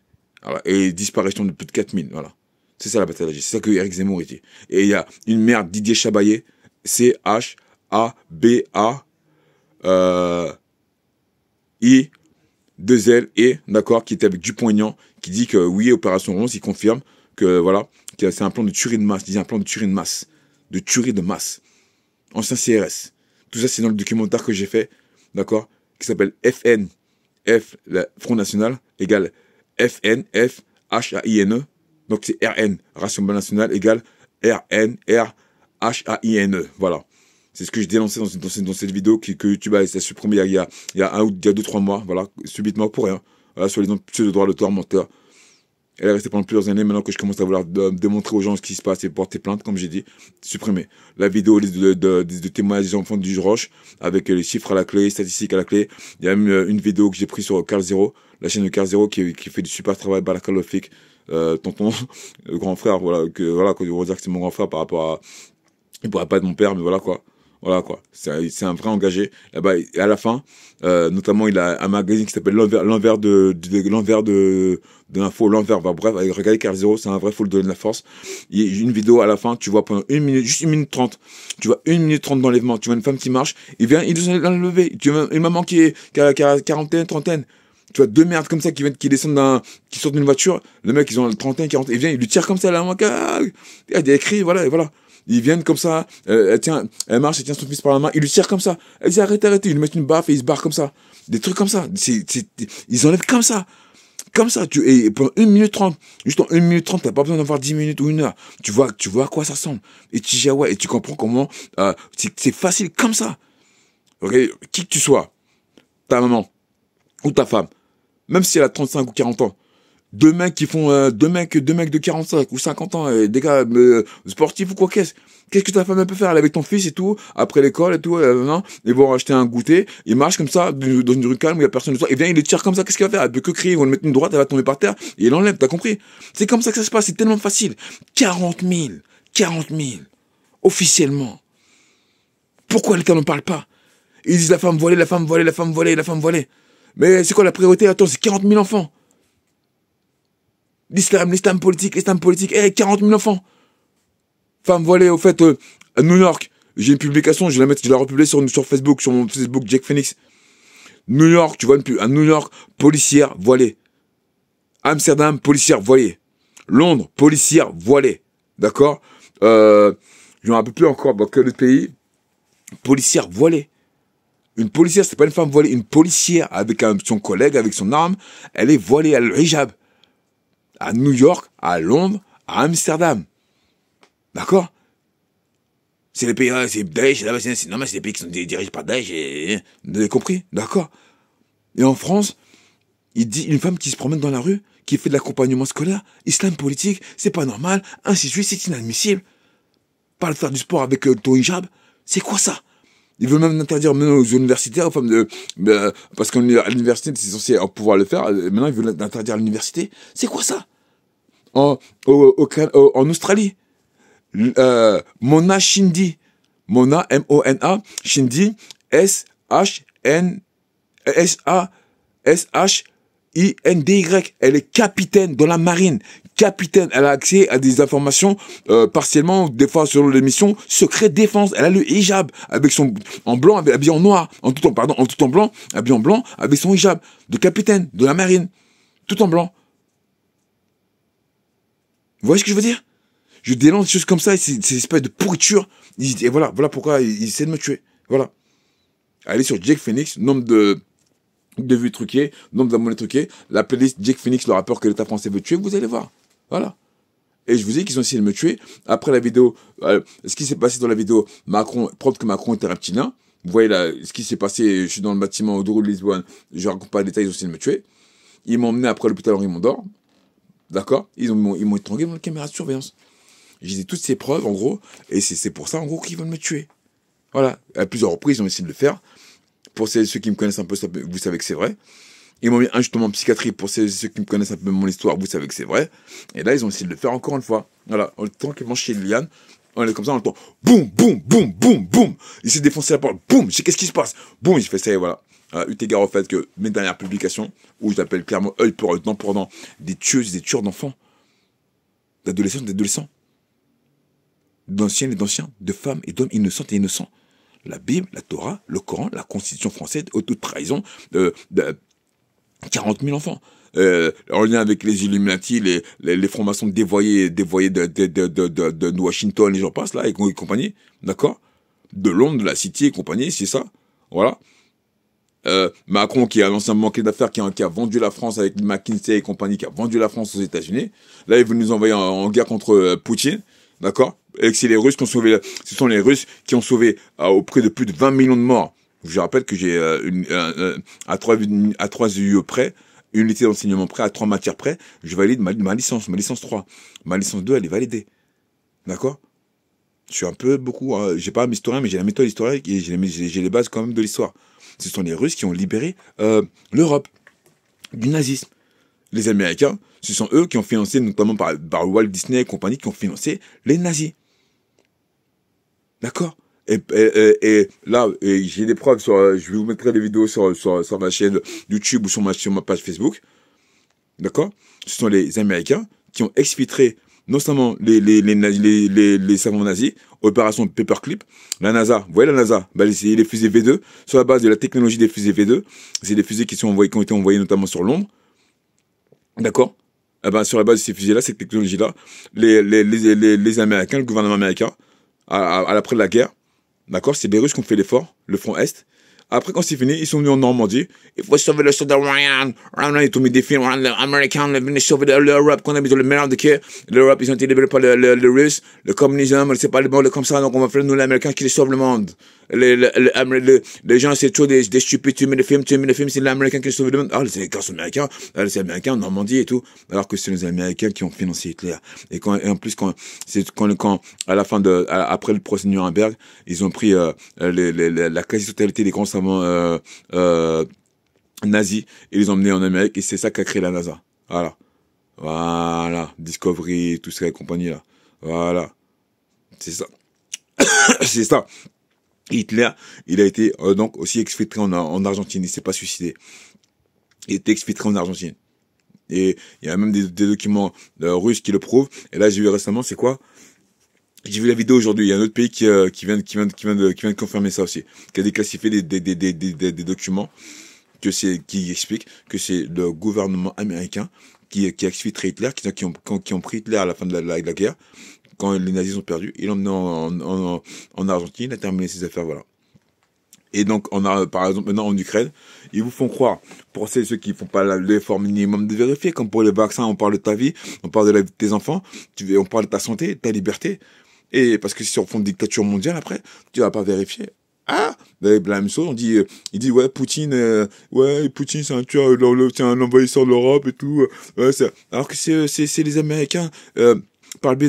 S1: Voilà. Et disparition de plus de 4000. Voilà. C'est ça la bataille d'Alger. C'est ça que Eric Zemmour dit. Et il y a une mère, Didier Chabaillé, C-H-A-B-A-I-2-L-E, d'accord, qui était avec Dupont-Aignan, qui dit que oui, Opération Ronce, il confirme que voilà, que c'est un plan de tuerie de masse. Il dit un plan de tuerie de masse. De tuerie de masse. Ancien CRS. Tout ça, c'est dans le documentaire que j'ai fait, d'accord, qui s'appelle FN. Le Front National, égale FN, F, H-A-I-N-E. Donc c'est RN, Rassemblement National, égale RN, R, H-A-I-N-E. Voilà. C'est ce que je dénonçais dans cette vidéo que YouTube a supprimé il y a 2-3 mois. Voilà. Subitement pour rien. Voilà, sur les droits d'auteur, menteur. Elle est restée pendant plusieurs années. Maintenant que je commence à vouloir démontrer aux gens ce qui se passe et porter plainte, comme j'ai dit, supprimer. La vidéo de témoignages des enfants du Roche, avec les chiffres à la clé, statistiques à la clé. Il y a même une vidéo que j'ai prise sur Carl Zero, la chaîne de Carl Zero, qui fait du super travail, Barakalofik, tonton, le grand frère, voilà, qu'on va dire que c'est mon grand frère par rapport à, il pourrait pas être mon père, mais voilà quoi. Voilà quoi, c'est un vrai engagé. Là-bas, et à la fin, notamment, il a un magazine qui s'appelle l'envers de l'info, l'envers. Bah, bref, regardez Carl Zero, c'est un vrai, faut lui donner de la force. Il y a une vidéo à la fin, tu vois pendant 1 minute, juste 1 minute 30, tu vois 1 minute 30 d'enlèvement, tu vois une femme qui marche, il doit l'enlever. Tu vois une maman qui a quarantaine, trentaine. Tu vois 2 merdes comme ça qui sortent d'une voiture, le mec ils ont 30, 40, il vient, il lui tire comme ça, là, il y a des cris, voilà, et voilà. Ils viennent comme ça, elle marche, elle tient son fils par la main, il lui tire comme ça. Elle dit arrêtez, ils lui mettent une baffe et ils se barrent comme ça. Des trucs comme ça. Ils enlèvent comme ça. Comme ça. Et pendant 1 minute 30, juste en 1 minute 30, t'as pas besoin d'en voir 10 minutes ou 1 heure. Tu vois à quoi ça ressemble. Et tu dis, ah ouais, et tu comprends comment, c'est facile comme ça. Ok, qui que tu sois, ta maman, ou ta femme, même si elle a 35 ou 40 ans, deux mecs de 45 ou 50 ans, des gars sportifs ou quoi qu'est-ce que ta femme peut faire? Elle est avec ton fils et tout, après l'école et tout, non, ils vont acheter un goûter, ils marchent comme ça, dans une rue calme, il y a personne, il vient, il les tire comme ça, qu'est-ce qu'il va faire? Elle peut que crier, ils vont le mettre une droite, elle va tomber par terre, et il l'enlève, t'as compris? C'est comme ça que ça se passe, c'est tellement facile. 40 000, officiellement. Pourquoi l'État n'en parle pas? Ils disent la femme volée. Mais c'est quoi la priorité? Attends, c'est 40 000 enfants. l'islam politique, l'islam politique. Eh, 40 000 enfants. Femmes voilées, au fait, à New York. J'ai une publication, je vais la republier sur Facebook, sur mon Facebook, Jack Phoenix. New York, tu vois une pub. À New York, policière voilée. Amsterdam, policière voilée. Londres, policière voilée. D'accord? Je me rappelle plus encore dans quel autre pays. Policière voilée. Une policière, c'est pas une femme voilée. Une policière avec son collègue, avec son arme, elle est voilée, elle a le hijab. À New York, à Londres, à Amsterdam. D'accord? C'est les pays, c'est Daesh, là-bas, c'est normal, c'est les pays qui sont dirigés par Daesh, vous avez compris? D'accord? Et en France, il dit une femme qui se promène dans la rue, qui fait de l'accompagnement scolaire, islam politique, c'est pas normal, ainsi de suite, c'est inadmissible. Pas de faire du sport avec ton hijab, c'est quoi ça? Ils veulent même interdire maintenant aux universitaires, aux femmes parce qu'à l'université, c'est censé pouvoir le faire, maintenant ils veulent interdire à l'université. C'est quoi ça? En Australie, Mona Shindi, Mona, M-O-N-A, Shindi, S-H-N-S-H-I-N-D-Y. Elle est capitaine dans la marine. Capitaine, elle a accès à des informations partiellement, des fois selon l'émission, secret défense. Elle a le hijab avec son en blanc, habillé en noir, en tout en blanc, habillé en blanc, avec son hijab de capitaine de la marine, tout en blanc. Vous voyez ce que je veux dire? Je dénonce des choses comme ça, c'est une espèce de pourriture. Et voilà pourquoi ils essaient de me tuer. Voilà. Allez sur Jack Phoenix, nombre de vues truquées, nombre d'abonnés truqués, la playlist Jack Phoenix, le rappeur que l'État français veut tuer, vous allez voir. Voilà. Et je vous dis qu'ils ont essayé de me tuer. Après la vidéo, ce qui s'est passé dans la vidéo, Macron, preuve que Macron était reptilien. Vous voyez là, ce qui s'est passé, je suis dans le bâtiment au Douro de Lisbonne, je raconte pas les détails, ils ont essayé de me tuer. Ils m'ont emmené après l'hôpital Henri Mondor. D'accord? Ils m'ont étranglé dans la caméra de surveillance. J'ai dit toutes ces preuves, en gros, et c'est pour ça, en gros, qu'ils veulent me tuer. Voilà. À plusieurs reprises, ils ont essayé de le faire. Pour ceux qui me connaissent un peu, vous savez que c'est vrai. Ils m'ont mis injustement en psychiatrie. Pour ceux qui me connaissent un peu mon histoire, vous savez que c'est vrai. Et là, ils ont essayé de le faire encore une fois. Voilà. En tranquillement chez Liliane, on est comme ça, on entend boum, boum, boum, boum, boum. Il s'est défoncé la porte. Boum. Je sais qu'est-ce qui se passe. Boum. Il fait ça et voilà. Eu égard au fait que mes dernières publications, où j'appelle clairement œil pour œil, dent pour dent, des tueuses, des tueurs d'enfants, d'adolescents, d'anciens et d'anciens, de femmes et d'hommes innocents et innocents. La Bible, la Torah, le Coran, la Constitution française, toute trahison de 40 000 enfants. En lien avec les Illuminati, les francs-maçons dévoyés de Washington, les gens passent là, et compagnie, d'accord? De Londres, de la City et compagnie, c'est ça. Voilà. Macron qui a un ancien banquier d'affaires qui a vendu la France avec McKinsey et compagnie, qui a vendu la France aux États-Unis. Là, il veut nous envoyer en guerre contre Poutine, d'accord? Et c'est les Russes qui ont sauvé, ce sont les Russes qui ont sauvé auprès de plus de 20 millions de morts. Je rappelle que j'ai à 3 UE près, une unité d'enseignement près, à 3 matières près, je valide ma licence 3. Ma licence 2, elle est validée. D'accord? Je suis un peu beaucoup, j'ai pas un historien, mais j'ai la méthode historique et j'ai les bases quand même de l'histoire. Ce sont les Russes qui ont libéré l'Europe du nazisme. Les Américains, ce sont eux qui ont financé, notamment par Walt Disney et compagnie, qui ont financé les nazis. D'accord? Et là, j'ai des preuves je vais vous mettre des vidéos sur ma chaîne YouTube ou sur ma page Facebook. D'accord? Ce sont les Américains qui ont exfiltré non seulement les savants nazis, opération Paperclip, la NASA, vous voyez la NASA, c'est les fusées V2, sur la base de la technologie des fusées V2, c'est des fusées qui ont été envoyées notamment sur Londres. D'accord? Eh ben, sur la base de ces fusées-là, cette technologie-là, les Américains, le gouvernement américain, après la guerre, d'accord, c'est les Russes qui ont fait l'effort, le front Est. Après, quand c'est fini, ils sont venus en Normandie. Il faut sauver le soldat Ryan. Ils ont mis des films américains, ils venaient sauver l'Europe, qu'on a mis dans le mélange de quai. L'Europe, ils ont été libérés par le Russe, le communisme, c'est pas le monde comme ça, donc on va faire nous les Américains qui les sauvent le monde. Les gens, c'est toujours des stupides, tu mets des films, c'est les Américains qui sauvent le monde. Ah, c'est grâce aux Américains, c'est les Américains en Normandie et tout. Alors que c'est les Américains qui ont financé Hitler. Et en plus, à la fin après le procès de Nuremberg, ils ont pris, la quasi-totalité des grands savants, nazis, et les ont emmenés en Amérique, et c'est ça qu'a créé la NASA. Voilà. Discovery, tout ça et compagnie là. Voilà. C'est ça. C'est ça. Hitler, il a été donc aussi exfiltré en Argentine. Il s'est pas suicidé. Il était exfiltré en Argentine. Et il y a même des documents russes qui le prouvent. Et là, j'ai vu récemment, c'est quoi? J'ai vu la vidéo aujourd'hui. Il y a un autre pays qui vient de confirmer ça aussi, qui a déclassifié des documents qui expliquent que c'est le gouvernement américain qui a exfiltré Hitler, qui ont pris Hitler à la fin de la guerre, quand les nazis ont perdu. Ils l'ont emmené en Argentine, il a terminé ses affaires, voilà. Et donc, on a, par exemple, maintenant en Ukraine, ils vous font croire, pour ceux qui font pas l'effort minimum de vérifier, comme pour les vaccins, on parle de ta vie, on parle de la vie de tes enfants, on parle de ta santé, de ta liberté. Et parce que si on fond de dictature mondiale après, tu vas pas vérifier. Ah, la même chose, il dit, ouais, Poutine, c'est un tueur, c'est un envahisseur de l'Europe et tout, alors que c'est les Américains, par le biais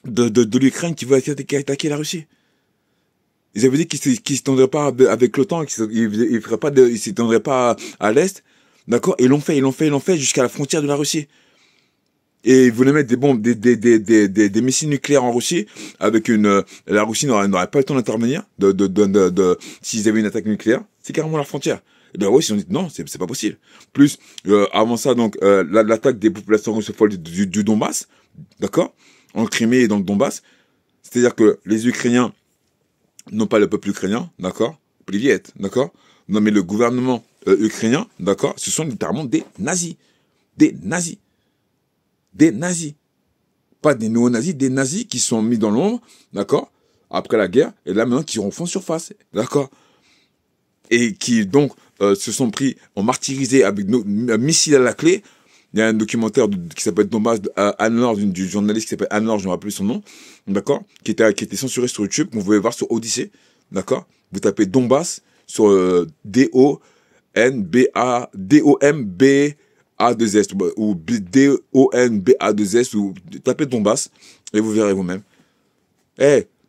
S1: de l'Ukraine qui veulent attaquer la Russie. Ils avaient dit qu'ils s'étendraient pas avec l'OTAN, ils s'étendraient pas à l'Est. D'accord? Ils l'ont fait jusqu'à la frontière de la Russie. Et ils voulaient mettre des bombes, des missiles nucléaires en Russie, avec la Russie n'aurait pas le temps d'intervenir, s'ils avaient une attaque nucléaire. C'est carrément la frontière. Et ben oui, ils ont dit, non, c'est pas possible. Plus, avant ça, donc, l'attaque des populations russophones du Donbass. D'accord? En Crimée et dans le Donbass. C'est-à-dire que les Ukrainiens, non pas le peuple ukrainien, d'accord, Privet, d'accord, non mais le gouvernement ukrainien, d'accord, ce sont littéralement des nazis, pas des néo-nazis, des nazis qui sont mis dans l'ombre, d'accord, après la guerre, et là maintenant qui refont surface, d'accord, et qui donc ont martyrisé avec nos missiles à la clé. Il y a un documentaire qui s'appelle Donbass, Anne-Laure, du journaliste qui s'appelle Anne-Laure, je me rappelle son nom, d'accord, qui était censuré sur YouTube, qu'on pouvait voir sur Odyssée, d'accord. Vous tapez Donbass sur D-O-M-B-A-2-S ou D-O-N-B-A-2-S ou tapez Donbass et vous verrez vous-même.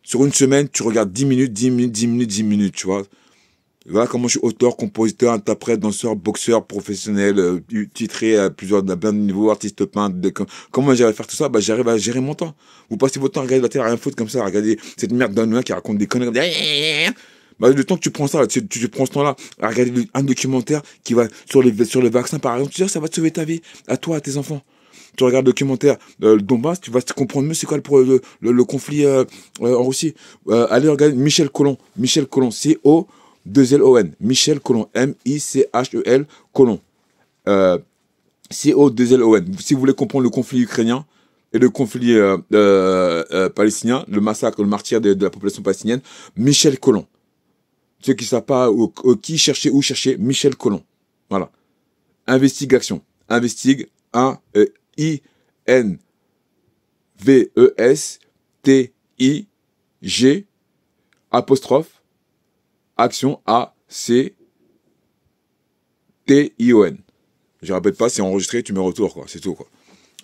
S1: Sur une semaine, tu regardes 10 minutes, tu vois. Voilà comment je suis auteur, compositeur, interprète, danseur, boxeur, professionnel, titré à plein de niveaux, artiste peintre. Comment j'arrive à faire tout ça? J'arrive à gérer mon temps. Vous passez votre temps à regarder la télé, à rien foutre comme ça, à regarder cette merde d'un qui raconte des conneries. Le temps que tu prends ça, tu prends ce temps-là à regarder un documentaire qui va sur les vaccins, par exemple, tu dis, ça va te sauver ta vie, à toi, à tes enfants. Tu regardes le documentaire Donbass, tu vas te comprendre mieux c'est quoi le conflit en Russie. Allez regarder Michel Colomb, C-O-2-L-O-N, Michel Colomb, M-I-C-H-E-L, Colomb, C-O-2-L-O-N. Si vous voulez comprendre le conflit ukrainien et le conflit palestinien, le massacre, le martyre de la population palestinienne, Michel Colomb. Ceux qui ne savent pas où chercher, Michel Colomb. Voilà. Investigation. Investigue, I-N-V-E-S-T-I-G, apostrophe, action, A-C-T-I-O-N. Je répète pas, c'est enregistré, tu mets retour, quoi. C'est tout, quoi.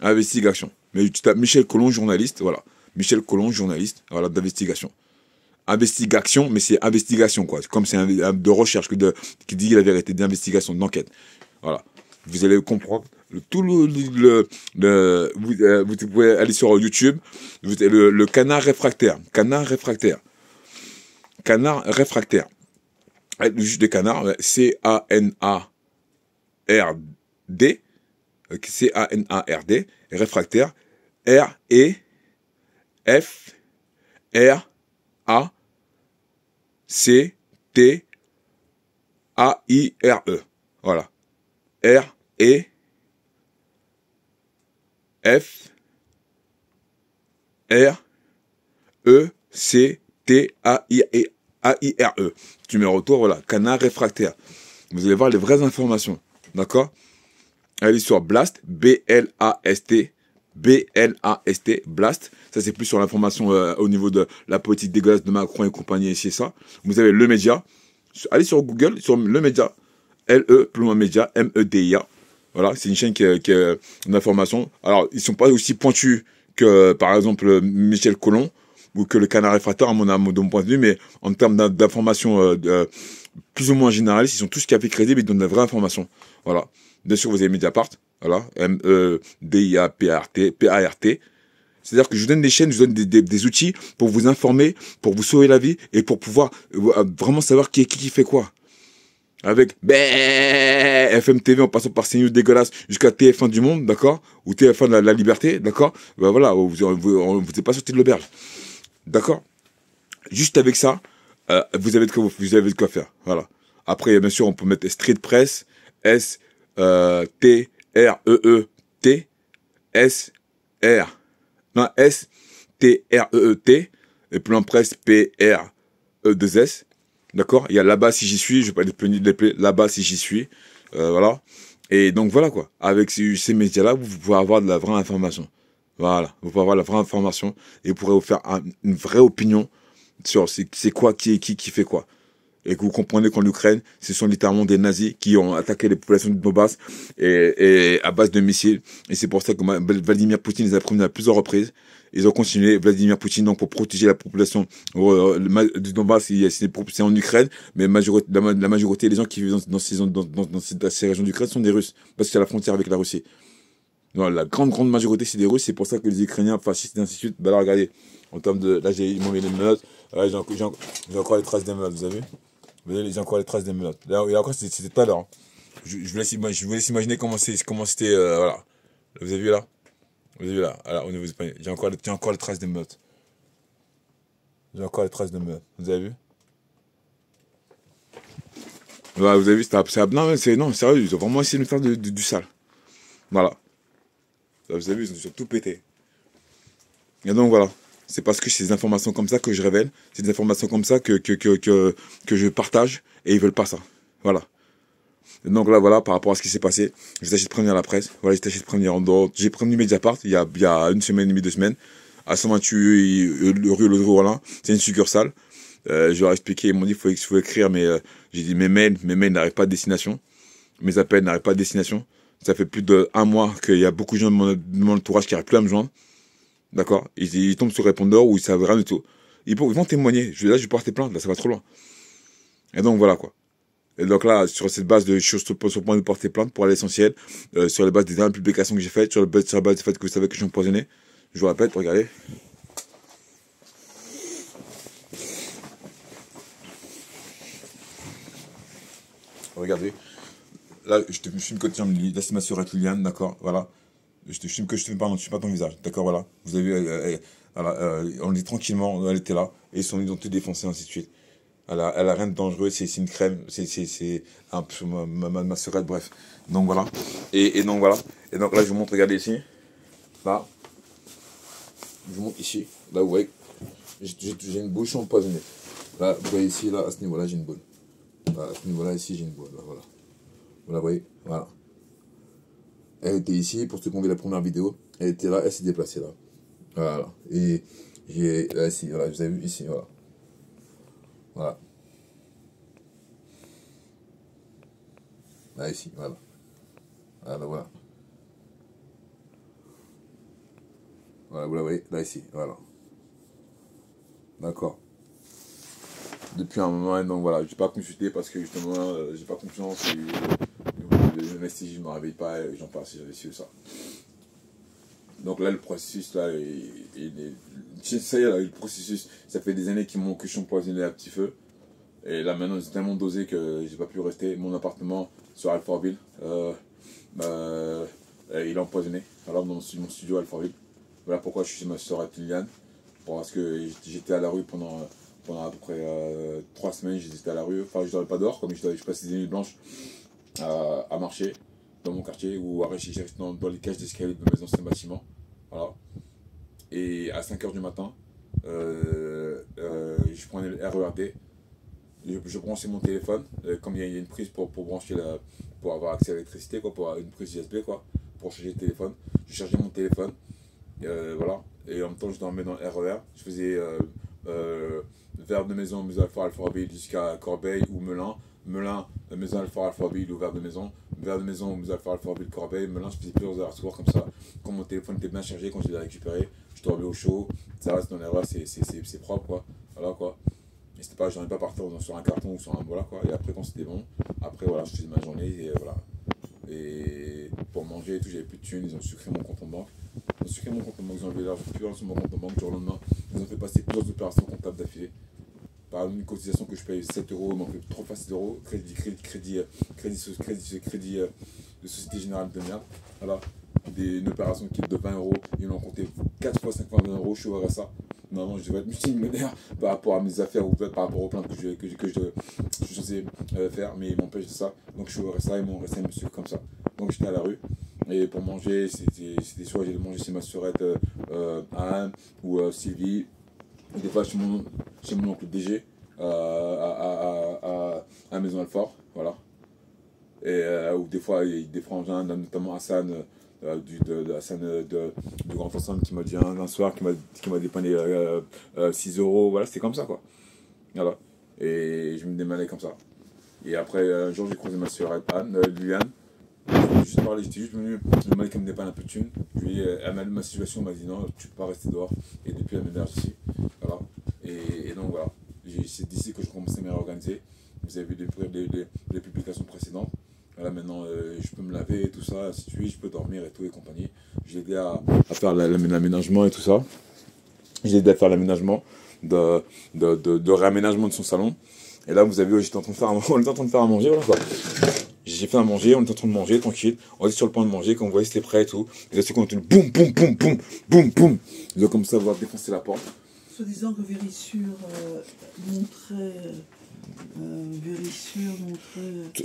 S1: Investigation. Mais tu tapes Michel Colomb, journaliste, voilà. Michel Colomb, journaliste, voilà, d'investigation. Investigation, mais c'est investigation, quoi. Comme c'est de recherche qui dit la vérité, d'investigation, d'enquête. Voilà. Vous allez comprendre vous pouvez aller sur YouTube, le canard réfractaire. Le juge des canards, C-A-N-A-R-D, C-A-N-A-R-D, réfractaire, R-E-F-R-A-C-T-A-I-R-E. Voilà. R-E-F-R-E-C-T-A-I-R-E. Tu mets retour, voilà. Canard réfractaire. Vous allez voir les vraies informations. D'accord? Allez sur Blast, B-L-A-S-T, Blast. Ça, c'est plus sur l'information au niveau de la politique dégueulasse de Macron et compagnie, et c'est ça. Vous avez Le Média. Allez sur Google, sur Le Média. L-E, plus loin Média, M-E-D-I-A. Voilà, c'est une chaîne qui a une information. Alors, ils sont pas aussi pointus que, par exemple, Michel Colomb ou que le canard réfractaire, de mon point de vue, mais en termes d'information plus ou moins généralistes, ils sont tous cafés crédibles, ils donnent de la vraie information. Voilà. Bien sûr, vous avez Mediapart. Voilà, M-E-D-I-A-P-A-R-T. C'est-à-dire que je vous donne des chaînes, je vous donne des outils pour vous informer, pour vous sauver la vie et pour pouvoir vraiment savoir qui fait quoi. avec FM TV en passant par CNews dégueulasse jusqu'à TF1 du Monde, d'accord, ou TF1 de la Liberté, d'accord, ben voilà, vous n'êtes pas sorti de l'auberge, d'accord. Juste avec ça, vous avez de quoi faire, voilà. Après, bien sûr, on peut mettre Street Press, S-T-R-E-E-T, S-R, non, S-T-R-E-E-T, et Plan Presse, P-R-E-2-S. D'accord. Il y a là-bas si j'y suis. Je vais pas les là-bas si j'y suis. Voilà. Et donc voilà quoi. Avec ces médias-là, vous pouvez avoir de la vraie information. Voilà. Vous pouvez avoir la vraie information et vous pourrez vous faire une vraie opinion sur c'est quoi, qui fait quoi. Et que vous comprenez qu'en Ukraine, ce sont littéralement des nazis qui ont attaqué les populations de Donbass et à base de missiles. Et c'est pour ça que Vladimir Poutine les a prévenus à plusieurs reprises. Ils ont continué, Vladimir Poutine, donc pour protéger la population du Donbass, c'est en Ukraine, mais la majorité des gens qui vivent dans ces régions d'Ukraine sont des Russes, parce que c'est la frontière avec la Russie. Non, la grande majorité, c'est des Russes, c'est pour ça que les Ukrainiens fascistes et ainsi de suite, bah là, regardez, en termes de, là, ils m'ont mis les menottes, j'ai encore les traces des menottes, vous avez vu? Vous avez, j'ai encore les traces des menottes. Là, et encore, c'était tout à l'heure. Hein. Je vous laisse imaginer comment c'était, voilà. Vous avez vu là? Vous avez vu là? Voilà, au niveau du panier. J'ai encore les traces des menottes. J'ai encore les traces des menottes. Vous avez vu? Voilà, vous avez vu, non, sérieux, ils ont vraiment essayé de me faire du sale. Voilà. Là, vous avez vu, ils ont tout pété. Et donc voilà. C'est parce que c'est des informations comme ça que je révèle. C'est des informations comme ça que je partage. Et ils veulent pas ça. Voilà. Et donc là, voilà, par rapport à ce qui s'est passé, j'ai tâché de prévenir la presse. Voilà, j'ai tâché de prévenir en dehors. J'ai prévenu Mediapart il y a une semaine et demie, 2 semaines. À 128 rue Le Rollin. C'est une succursale. Je leur ai expliqué, ils m'ont dit qu'il faut écrire, mais j'ai dit mes mails n'arrivent pas à destination. Mes appels n'arrivent pas à destination. Ça fait plus d'1 mois qu'il y a beaucoup de gens de mon entourage qui n'arrivent plus à me joindre. D'accord. Ils tombent sur répondeur ou ils savent rien du tout. Ils vont témoigner. Là, je vais porter plainte. Là, ça va trop loin. Et donc, voilà, quoi. Et donc là, sur cette base de choses, sur le point de porter plainte pour aller à l'essentiel, sur la base des dernières publications que j'ai faites, sur la base du fait que vous savez que je suis empoisonné, je vous répète, regardez. Regardez. Là, je te filme que tu me laisse ma soeur Liliane, d'accord, voilà. Je te filme que je te filme pas ton visage, d'accord, voilà. Vous avez vu, voilà, on dit tranquillement, elle était là, et ils ont tout défoncé, ainsi de suite. Elle a rien de dangereux, c'est une crème, c'est un peu ma sœurette, bref. Donc voilà. Et donc voilà. Et donc là, je vous montre, regardez ici. Là. Je vous montre ici. Là, vous voyez, j'ai une bouche empoisonnée. Là, vous voyez ici, là, à ce niveau-là, j'ai une boule. Là, à ce niveau-là, ici, j'ai une boule. Là, voilà. Voilà, vous voyez, voilà. Elle était ici, pour ceux qui ont vu la première vidéo. Elle était là, elle s'est déplacée là. Voilà. Et j'ai, là, ici, voilà, vous avez vu ici, voilà. Voilà. Là, ici, voilà. Voilà, voilà. Voilà, vous la voyez, là, ici, voilà. D'accord. Depuis un moment, donc voilà, j'ai pas consulté parce que justement, j'ai pas confiance. Et, le vestige, je me réveille pas et j'en passe, j'avais su ça. Donc là, le processus, là, ça y est, là, le processus, ça fait des années que je suis empoisonné à petit feu. Et là, maintenant, c'est tellement dosé que j'ai pas pu rester. Mon appartement sur Alfortville, il est empoisonné. Alors, dans mon studio à Alfortville. Voilà pourquoi je suis chez ma soeur Liliane. Parce que j'étais à la rue pendant à peu près 3 semaines, j'étais à la rue. Enfin, je dormais pas dehors, comme je passais des nuits blanches à marcher dans mon quartier ou à rester dans les cages d'escalier de mes anciens bâtiments. Voilà. Et à 5 h du matin, je prenais le RERD. Je branchais mon téléphone, comme il y a une prise pour brancher pour avoir accès à l'électricité, quoi, pour avoir une prise USB, quoi, pour charger le téléphone. Je chargeais mon téléphone, voilà, et en même temps je dormais dans le RER. Je faisais Vers de Maison, Maison Alfort-Alfortville jusqu'à Corbeil ou Melun. Melun, Maison Alfort-Alfortville ou Vers de Maison. Vers de Maison, Maison Alfort-Alfortville, Corbeil. Melun, je faisais plusieurs heures soir comme ça. Quand mon téléphone était bien chargé, quand je l'ai récupéré, je dormais au chaud. Ça reste dans les RER, c'est propre, quoi. Voilà, quoi. Et c'était pas, j'en ai pas partir sur un carton ou sur un, voilà, quoi. Et après, quand c'était bon, après, voilà, je faisais ma journée et voilà. Et pour manger et tout, j'avais plus de thunes, ils ont sucré mon compte en banque. Ils ont sucré mon compte en banque, ils ont enlevé l'argent plus sur mon compte en banque. Du jour au lendemain, ils ont fait passer plusieurs opérations comptables d'affilée. par une cotisation que je paye 7 euros, il m'en fait 3 fois 7 euros, crédit de Société Générale de merde. Voilà. Une opération qui est de 20 euros, ils m'ont compté 4 fois 5 fois 20 euros, je suis au RSA. Normalement, je devrais être multimillionnaire par rapport à mes affaires ou peut-être par rapport aux plaintes que je suis censé faire, mais ils m'empêchent de ça. Donc je suis au RSA et mon RSA me suit comme ça. Donc j'étais à la rue. Et pour manger, c'était soit j'allais manger chez ma sœurette Anne ou Sylvie, ou des fois chez mon oncle DG à Maison Alfort, voilà. Et ou des fois, il y a des frangins, notamment Hassan, du Grand Ensemble, qui m'a dit un soir, qui m'a dépanné 6 euros, voilà, c'était comme ça, quoi. Voilà. Et je me démalais comme ça. Et après, un jour, j'ai croisé ma sœur Anne, Liliane. J'étais juste venu, le mec qui me dépanne un peu de thunes. Elle m'a dit ma situation, elle m'a dit non, tu peux pas rester dehors. Et depuis, elle m'héberge ici. Voilà. Et donc voilà. C'est d'ici que je commence à me réorganiser. Vous avez vu les publications précédentes. Voilà, maintenant, je peux me laver et tout ça, si tu veux, je peux dormir et tout et compagnie. J'ai aidé à faire l'aménagement et tout ça. J'ai aidé à faire l'aménagement de réaménagement de son salon. Et là, vous avez vu, on était en train de faire à manger, voilà quoi. J'ai fait à manger, on était en train de manger, tranquille. On était sur le point de manger, quand vous voyez, c'était prêt et tout. Et là, c'est quand on entend boum, boum, boum, boum, boum, boum. Ils ont comme ça, voir défoncer la porte.
S2: Soi-disant que Vérissure montrait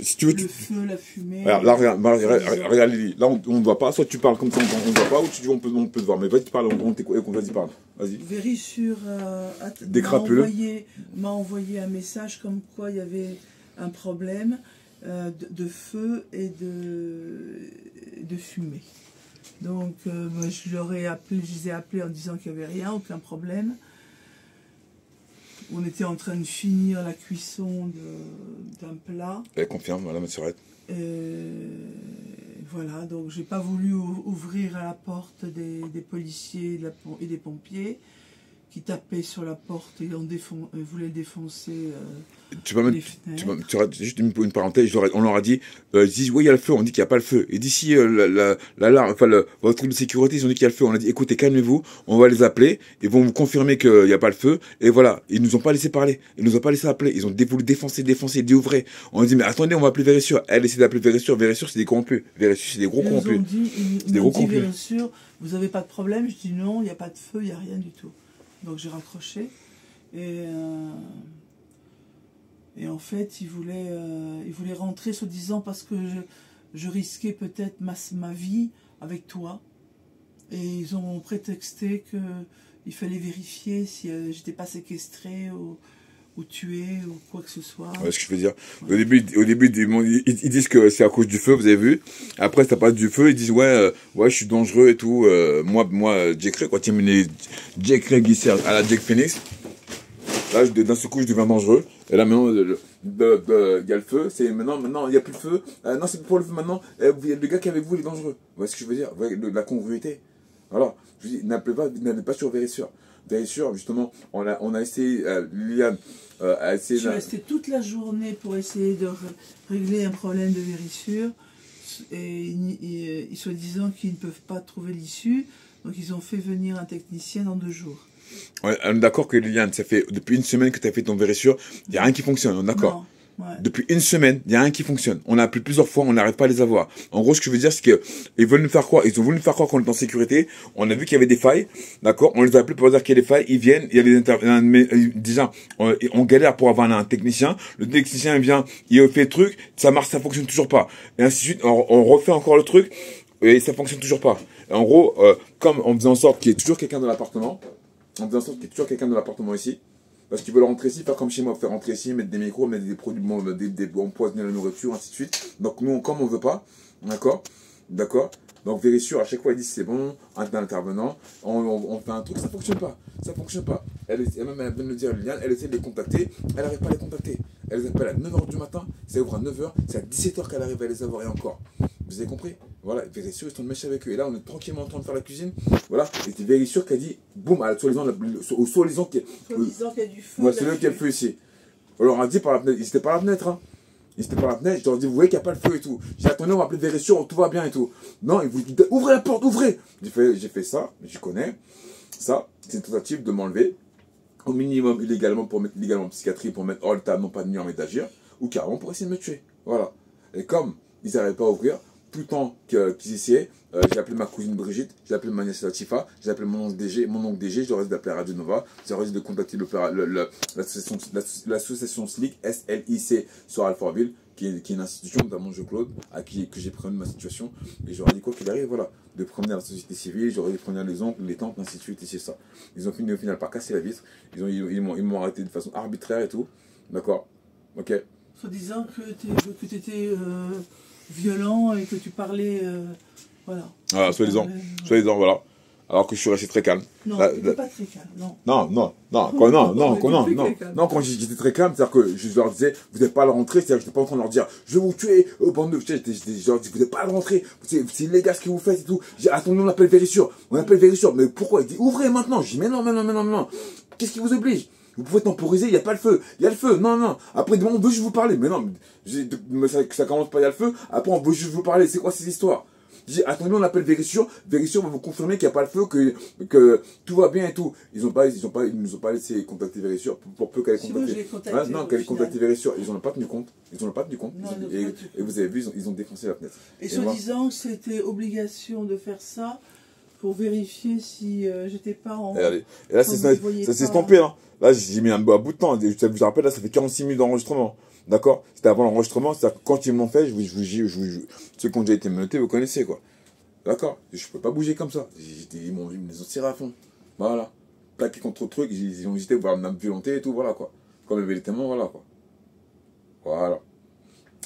S1: si tu veux,
S2: le feu, la fumée.
S1: Alors, là, regarde Lily, là on ne voit pas, soit tu parles comme ça, on ne voit pas, ou tu dis on peut te voir. Mais vas-y, tu parles, on t'écoute, vas-y, parle. Vas-y.
S2: Vérissure m'a envoyé un message comme quoi il y avait un problème de feu et de fumée. Donc moi, je les ai appelés en disant qu'il n'y avait rien, aucun problème. On était en train de finir la cuisson d'un plat.
S1: Elle confirme, voilà, ma sœurette.
S2: Voilà, donc j'ai pas voulu ouvrir à la porte des policiers et des pompiers qui tapaient sur la porte et voulaient défoncer les fenêtres.
S1: Juste une parenthèse, on leur a dit, ils disent oui il y a le feu, on dit qu'il n'y a pas le feu. Et d'ici votre truc de sécurité, ils ont dit qu'il y a le feu. On a dit écoutez, calmez-vous, on va les appeler, ils vont vous confirmer qu'il n'y a pas le feu. Et voilà, ils nous ont pas laissé parler, ils nous ont pas laissé appeler, ils ont voulu défoncer, dit ouvrez. On a dit mais attendez, on va appeler Vérissure. Elle essaie d'appeler Vérissure c'est des corrompus. Vérissure c'est des gros corrompus.
S2: Ils m'ont dit Vérissure, vous avez pas de problème? Je dis non, il n'y a pas de feu, il n'y a rien du tout. Donc j'ai raccroché et en fait il voulait rentrer soi-disant parce que je risquais peut-être ma vie avec toi, et ils ont prétexté qu'il fallait vérifier si j'étais pas séquestrée ou tuée ou quoi que ce soit.
S1: Ouais, ce que je veux dire. Ouais. Au début ils disent que c'est à cause du feu, vous avez vu. Après, ça passe du feu, ils disent ouais, je suis dangereux et tout. Moi, Jack Ray, quand il m'a mis Jack Ray Guisser à la Jack Phoenix, là, d'un seul coup, je deviens dangereux. Et là, maintenant, il y a le feu. C'est maintenant, il n'y a plus de feu. Non, c'est plus pour le feu maintenant. Le gars qui est avec vous, il est dangereux. Vous voyez ce que je veux dire? Vous voyez, la congruité. Alors, je dis, n'appelez pas sur Vérissure. Vérissure, justement, on a essayé, Liliane a essayé...
S2: Je suis resté toute la journée pour essayer de régler un problème de Vérissure, et soi-disant qu'ils ne peuvent pas trouver l'issue, donc ils ont fait venir un technicien dans 2 jours.
S1: Ouais, on est d'accord que Liliane, ça fait depuis une semaine que tu as fait ton Vérissure, il n'y a rien qui fonctionne, on est d'accord?
S2: Ouais.
S1: Depuis une semaine, il n'y a rien qui fonctionne. On a appelé plusieurs fois, on n'arrive pas à les avoir. En gros, ce que je veux dire, c'est qu'ils veulent nous faire croire, ils ont voulu nous faire croire qu'on est en sécurité. On a vu qu'il y avait des failles, d'accord? On les a appelés pour dire qu'il y a des failles. Ils viennent, il y a des déjà, on galère pour avoir un technicien. Le technicien vient, il fait le truc, ça marche, ça fonctionne toujours pas. Et ainsi de suite, on refait encore le truc, et ça fonctionne toujours pas. Et en gros, comme on faisait en sorte qu'il y ait toujours quelqu'un dans l'appartement, ici, parce qu'ils veulent rentrer ici, faire comme chez moi, faire rentrer ici, mettre des micros, mettre des produits, empoisonner la nourriture, ainsi de suite. Donc nous, comme on veut pas, d'accord. Donc Vérissure, à chaque fois, ils disent c'est bon, un intervenant, on fait un truc, ça fonctionne pas. Elle vient de me dire, Liliane, elle essaie de les contacter, elle n'arrive pas à les contacter. Elle les appelle à 9h du matin, ça ouvre à 9h, c'est à 17h qu'elle arrive à les avoir, et encore. Vous avez compris? Voilà, Vérissure, ils sont méchants avec eux. Et là, on est tranquillement en train de faire la cuisine. Voilà, et c'est Vérissure qui a dit, boum, soi-disant qu'il y a du feu. Ouais, c'est lui qui a le feu ici. On leur a dit par la fenêtre, ils étaient par la fenêtre, hein. Je leur ai dit, vous voyez qu'il n'y a pas le feu et tout. J'ai attendu, on va appeler Vérissure, tout va bien et tout. Non, ils vous disent, ouvrez la porte, ouvrez. J'ai fait ça, je connais. Ça, c'est une tentative de m'enlever. au minimum illégalement pour mettre illégalement en psychiatrie, pour mettre hors l'état, non pas de nuire mais d'agir, ou carrément pour essayer de me tuer. Voilà. Et comme ils n'arrivaient pas à ouvrir, tout le temps qu'ils essayaient, j'ai appelé ma cousine Brigitte, j'ai appelé ma nièce Latifa, j'ai appelé mon oncle DG, j'aurais dû d'appeler Radio Nova, j'aurais dû de contacter l'association SLIC, SLIC sur Alfortville, qui est une institution notamment Claude, que j'ai prévenu ma situation, et j'aurais dit quoi qu'il arrive, voilà, de prévenir la société civile, j'aurais dit prévenir les oncles, les tantes, ainsi de suite, et c'est ça. Ils ont fini au final par casser la vitre, ils m'ont arrêté de façon arbitraire et tout, d'accord, ok.
S2: Soit disant que tu étais violent et que tu parlais, voilà.
S1: Voilà, soi-disant, voilà. Alors que je suis resté très calme.
S2: Non, tu n'étais pas très calme, non.
S1: Non, quand j'étais très calme, c'est-à-dire que je leur disais, vous n'êtes pas à la rentrée, c'est-à-dire que je n'étais pas en train de leur dire, je vais vous tuer, bande de... Je leur dis, vous n'êtes pas à la rentrée, c'est illégal ce que vous faites et tout. J'ai dit, attendez, on appelle Vérissure, mais pourquoi? Il dit, ouvrez maintenant. Je dis, mais non. Qu'est-ce qui vous oblige? Vous pouvez temporiser, il n'y a pas le feu. Il y a le feu, non. Après, on veut juste vous parler. Mais non, ça commence pas, il y a le feu. Après, on veut juste vous parler. C'est quoi ces histoires? Je dis, attendez, on appelle Vérissure. Vérissure va vous confirmer qu'il n'y a pas le feu, que tout va bien et tout. Ils nous ont pas laissé contacter Vérissure pour peu qu'elle ait contacté. Non, qu'elle ait contacté Vérissure. Ils n'en ont pas tenu compte.
S2: Non,
S1: et vous avez vu, ils ont défoncé la fenêtre.
S2: Et soi-disant que c'était obligation de faire ça pour vérifier si j'étais pas en...
S1: Et là, ça s'est estampé, hein. Là, j'ai mis un bout de temps. Je vous rappelle, là, ça fait 46 minutes d'enregistrement. D'accord? C'était avant l'enregistrement. C'est-à-dire que quand ils m'ont fait, ceux qui ont déjà été menottés, vous connaissez, quoi. D'accord? Je peux pas bouger comme ça. Ils m'ont tiré à fond. Voilà. Plaqué contre le truc, ils ont hésité à voir me violenter et tout, voilà, quoi. Comme il y avait les témoins, voilà, quoi. Voilà.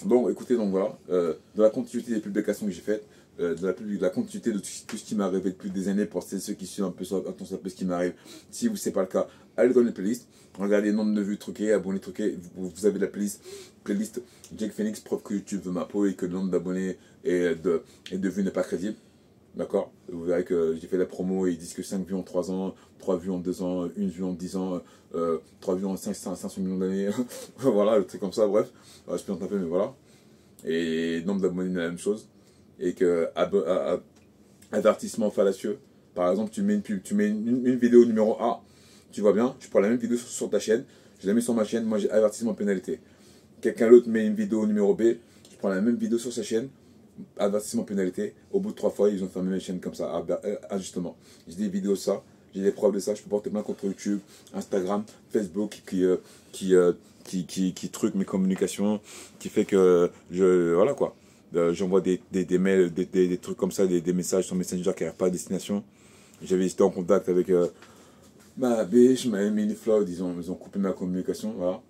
S1: Bon, écoutez, donc voilà. Dans la continuité des publications que j'ai faites, de la continuité de tout ce qui m'est arrivé depuis des années, pour ceux qui suivent un peu ce qui m'arrive. Si vous c'est pas le cas, allez dans les playlists, regardez le nombre de vues truquées, abonnés truqués, vous avez la playlist Jake Phoenix, preuve que YouTube veut ma peau et que le nombre d'abonnés et de vues n'est pas crédible. D'accord? Vous verrez que j'ai fait la promo et ils disent que 5 vues en 3 ans, 3 vues en 2 ans, 1 vue en 10 ans, 3 vues en 500 millions d'années. Voilà, le truc comme ça, bref. Je plaisante un peu, mais voilà. Et nombre d'abonnés, la même chose. Et que avertissement fallacieux. Par exemple, tu mets une vidéo numéro A, tu vois bien, tu prends la même vidéo sur ta chaîne, je la mets sur ma chaîne, moi j'ai avertissement pénalité. Quelqu'un d'autre met une vidéo numéro B, je prends la même vidéo sur sa chaîne, avertissement pénalité. Au bout de 3 fois, ils ont fermé mes chaînes comme ça, ajustement. J'ai des vidéos de ça, j'ai des preuves de ça, je peux porter plainte contre YouTube, Instagram, Facebook qui truque mes communications, qui fait que voilà quoi. J'envoie des mails, des trucs comme ça, des messages sur Messenger qui n'arrivent pas à destination. J'avais été en contact avec ma biche, ma mini Floyd, ils ont coupé ma communication, voilà.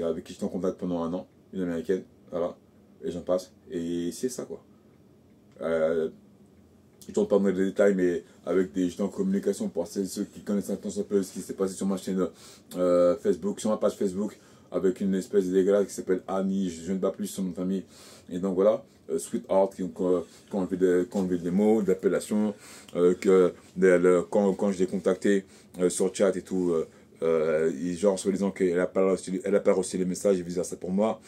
S1: Avec qui j'étais en contact pendant 1 an, une américaine, voilà. Et j'en passe. Et c'est ça quoi. Je ne tourne pas dans les détails, mais avec j'étais en communication pour ceux qui connaissent un peu ce qui s'est passé sur ma chaîne Facebook, sur ma page Facebook, avec une espèce de dégueulasse qui s'appelle Annie, je ne sais pas plus son nom de famille. Et donc voilà, Sweetheart qui ont enlevé des mots, des appellations, quand je l'ai contacté sur chat et tout, genre soi-disant qu'elle n'a pas reçu les messages et vice-versa pour moi.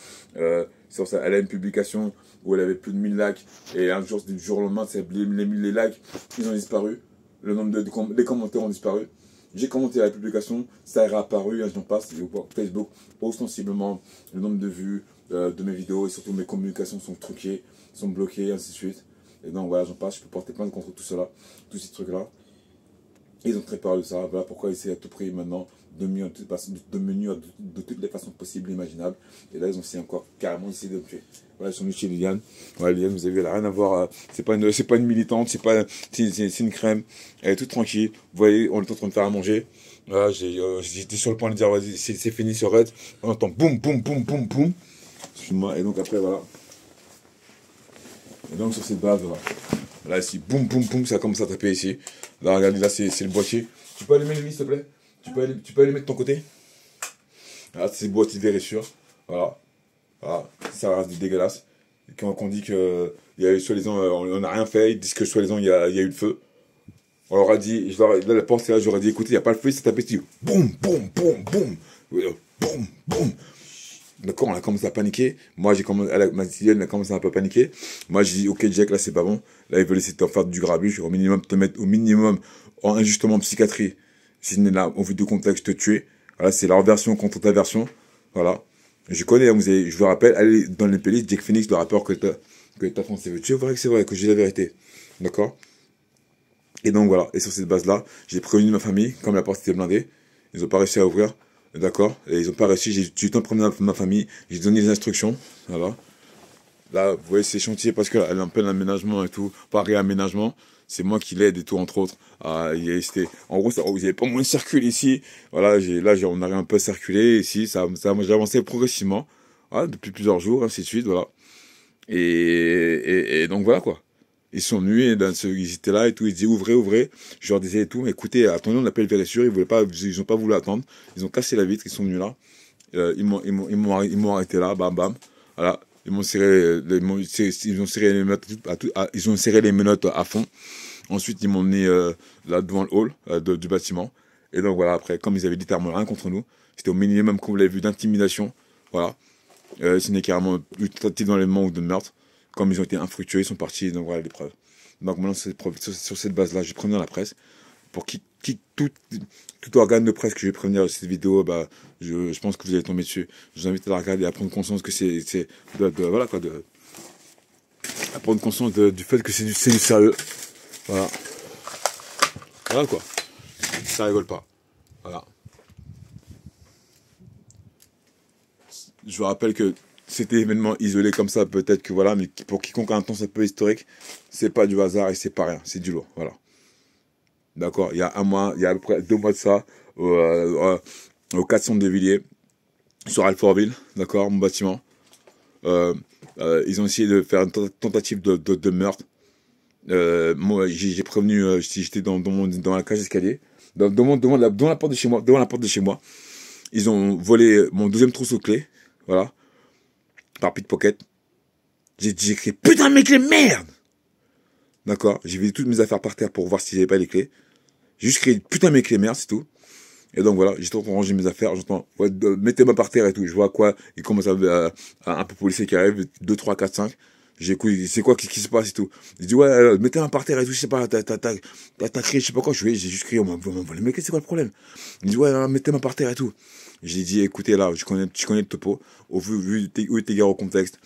S1: Sur ça, elle a une publication où elle avait plus de 1000 likes et un jour, du jour au lendemain, les likes, ils ont disparu. Le nombre les commentaires ont disparu. J'ai commenté la publication, ça a réapparu, j'en passe, Facebook, ostensiblement, le nombre de vues de mes vidéos et surtout mes communications sont truquées, sont bloquées, ainsi de suite. Et donc voilà, j'en passe, je peux porter plainte contre tout cela, tous ces trucs-là. Ils ont très peur de ça, voilà pourquoi ils essaient à tout prix maintenant de me nuire de toutes les façons possibles et imaginables. Et là, ils ont essayé encore carrément essayé de me tuer. Voilà, ils sont venus chez Liliane. Voilà, Liliane, vous avez vu, elle n'a rien à voir. C'est pas une militante, c'est une crème. Elle est toute tranquille. Vous voyez, on est en train de faire à manger. Voilà, j'étais sur le point de dire, vas-y, c'est fini sur Red. On entend boum, boum, boum, boum, boum. Excuse-moi. Et donc après, voilà. Et donc sur cette base, voilà. Là, ici, boum, boum, boum, ça commence à taper ici. Là, regardez, là, c'est le boîtier. Tu peux allumer le s'il te plaît? Tu peux allumer de ton côté? Là, c'est le boîtier de Vérissure. Voilà. Voilà. Ça reste dégueulasse. Et quand on dit que il y a eu soi-disant, on n'a rien fait, ils disent que soi-disant, il y a eu le feu. On leur a dit, là, la porte, là, j'aurais dit, écoutez, il n'y a pas le feu, c'est tapé ici. Boum, boum, boum, boum. Boum, boum. D'accord, on a commencé à paniquer. Moi, ma filleule a commencé à un peu paniquer. Moi, j'ai dit, ok, Jack, là, c'est pas bon. Là, ils veulent essayer de faire du grabuge. Au minimum, te mettre au minimum en injustement en psychiatrie. Si là, au vu du contexte, te tuer. Voilà, c'est leur version contre ta version. Voilà. Je connais, hein, je vous rappelle, allez dans les playlists, Jack Phoenix, le rappeur que t'as foncé veut tuer, vrai que c'est vrai, que j'ai la vérité. D'accord? Et donc voilà, et sur cette base-là, j'ai prévenu ma famille, comme la porte était blindée, ils n'ont pas réussi à ouvrir, d'accord? Et ils n'ont pas réussi, j'ai eu le temps de prévenir ma famille, j'ai donné les instructions, voilà. Là, vous voyez, c'est chantier parce qu'elle est en plein aménagement et tout, pas réaménagement. C'est moi qui l'aide et tout, entre autres. En gros, vous n'avez pas moins de circuler ici. Voilà, on arrive un peu à circuler ici. J'ai avancé progressivement. Voilà, depuis plusieurs jours, ainsi de suite, voilà. Et donc voilà, quoi. Ils sont venus, ils étaient là et tout, ils disaient ouvrez, ouvrez. Je leur disais et tout, mais écoutez, attendez, on appelle vérifier. Ils n'ont pas voulu attendre. Ils ont cassé la vitre, ils sont venus là. Ils m'ont arrêté là, bam, bam. Voilà. Ils ont serré les menottes à fond. Ensuite, ils m'ont emmené là devant le hall du bâtiment. Et donc voilà, après, comme ils avaient littéralement rien contre nous, c'était au minimum, comme vous l'avez vu, d'intimidation. Voilà. Ce n'est carrément une tentative d'enlèvement ou de meurtre. Comme ils ont été infructueux, ils sont partis. Donc voilà les preuves. Donc maintenant, sur cette base-là, je vais prévenir la presse. Pour tout organe de presse que je vais prévenir cette vidéo, bah, je pense que vous allez tomber dessus. Je vous invite à la regarder et à prendre conscience que voilà quoi, à prendre conscience du fait que c'est du sérieux. Voilà. Voilà quoi. Ça rigole pas. Voilà. Je vous rappelle que c'était événement isolé comme ça, peut-être que voilà, mais pour quiconque a un temps un peu historique, c'est pas du hasard et c'est pas rien, c'est du lourd. Voilà. D'accord, il y a un mois, il y a à peu près 2 mois de ça, au 400 de Villiers, sur Alfortville, d'accord, mon bâtiment. Ils ont essayé de faire une tentative de meurtre. Moi, j'ai prévenu, j'étais dans la cage d'escalier, devant la porte de chez moi, Ils ont volé mon deuxième trousseau de clés, voilà, par pickpocket. J'ai crié putain mes clés, merde! D'accord, j'ai vidé toutes mes affaires par terre pour voir si j'avais pas les clés. J'ai juste crié putain mes clés, merde, c'est tout. Et donc voilà, j'étais en train de ranger mes affaires, j'entends, ouais, mettez-moi par terre et tout. Je vois quoi, il commence à un peu policier qui arrive, 2, 3, 4, 5. J'écoute, c'est quoi qui se passe et tout. Il dit, ouais, mettez-moi par terre et tout, je sais pas, t'as crié, je sais pas quoi, j'ai juste crié, on m'a volé, mais c'est quoi le problème? Il dit, ouais, mettez-moi par terre et tout. J'ai dit, écoutez, là, je connais le topo, vu où était gars au contexte,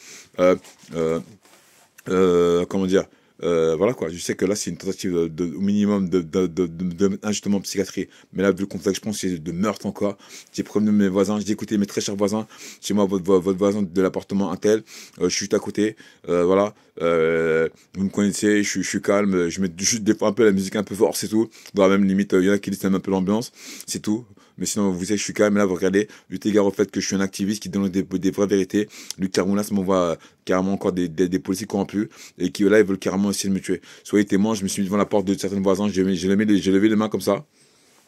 S1: comment dire, voilà quoi, je sais que là c'est une tentative au minimum de injustement psychiatrie, mais là vu le contexte je pense que c'est de meurtre encore. J'ai prévenu mes voisins, j'ai dit écoutez mes très chers voisins, chez moi votre voisin de l'appartement Intel, je suis juste à côté, voilà, vous me connaissez, je suis calme, je mets juste des fois un peu la musique un peu fort, c'est tout, dans la même limite, il y en a qui disent un peu l'ambiance, c'est tout. Mais sinon, vous savez que je suis calme. Là, vous regardez, du égard au fait que je suis un activiste qui donne des vraies vérités. Luc Carmoulas m'envoie carrément encore des policiers corrompus et qui, là, ils veulent carrément essayer de me tuer. Soyez témoins, je me suis mis devant la porte de certains voisins, j'ai levé les mains comme ça.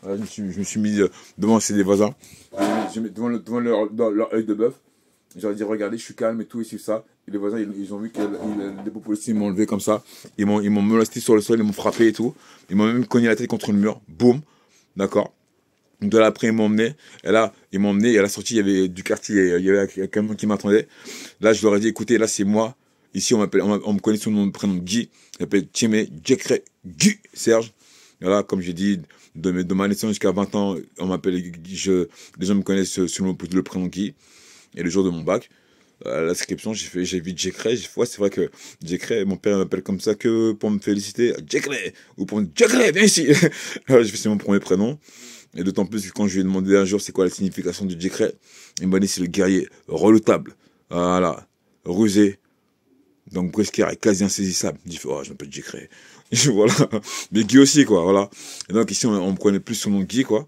S1: Voilà, je me suis mis devant ces des voisins. Je me devant leur œil de bœuf. J'aurais dit, regardez, je suis calme et tout, ici, ça. Et les voisins, ils ont vu que les policiers m'ont levé comme ça. Ils m'ont molesté sur le sol, ils m'ont frappé et tout. Ils m'ont même cogné la tête contre le mur. Boum. D'accord. De là, après, ils m'ont emmené. Et là, ils m'ont emmené. Et à la sortie, il y avait du quartier. Il y avait quelqu'un qui m'attendait. Là, je leur ai dit, écoutez, là, c'est moi. Ici, on me connaît sous mon prénom Guy. Je m'appelle Tiemé Djekre Guy Serge. Voilà, comme j'ai dit, de ma naissance jusqu'à 20 ans, on m'appelle les gens me connaissent sous le prénom Guy. Et le jour de mon bac, à l'inscription, j'ai vu Djekre. Ouais, c'est vrai que Djekre, mon père m'appelle comme ça que pour me féliciter. Djekre! Ou pour me dire, Djekre, viens ici! C'est mon premier prénom. Et d'autant plus que quand je lui ai demandé un jour c'est quoi la signification du Djekre, il m'a dit c'est le guerrier redoutable, voilà, rusé, donc briscard et quasi insaisissable. Il dit, oh, je m'appelle Djekre. Voilà. Mais Guy aussi, quoi, voilà. Et donc ici, on me connaît plus sous mon Guy, quoi.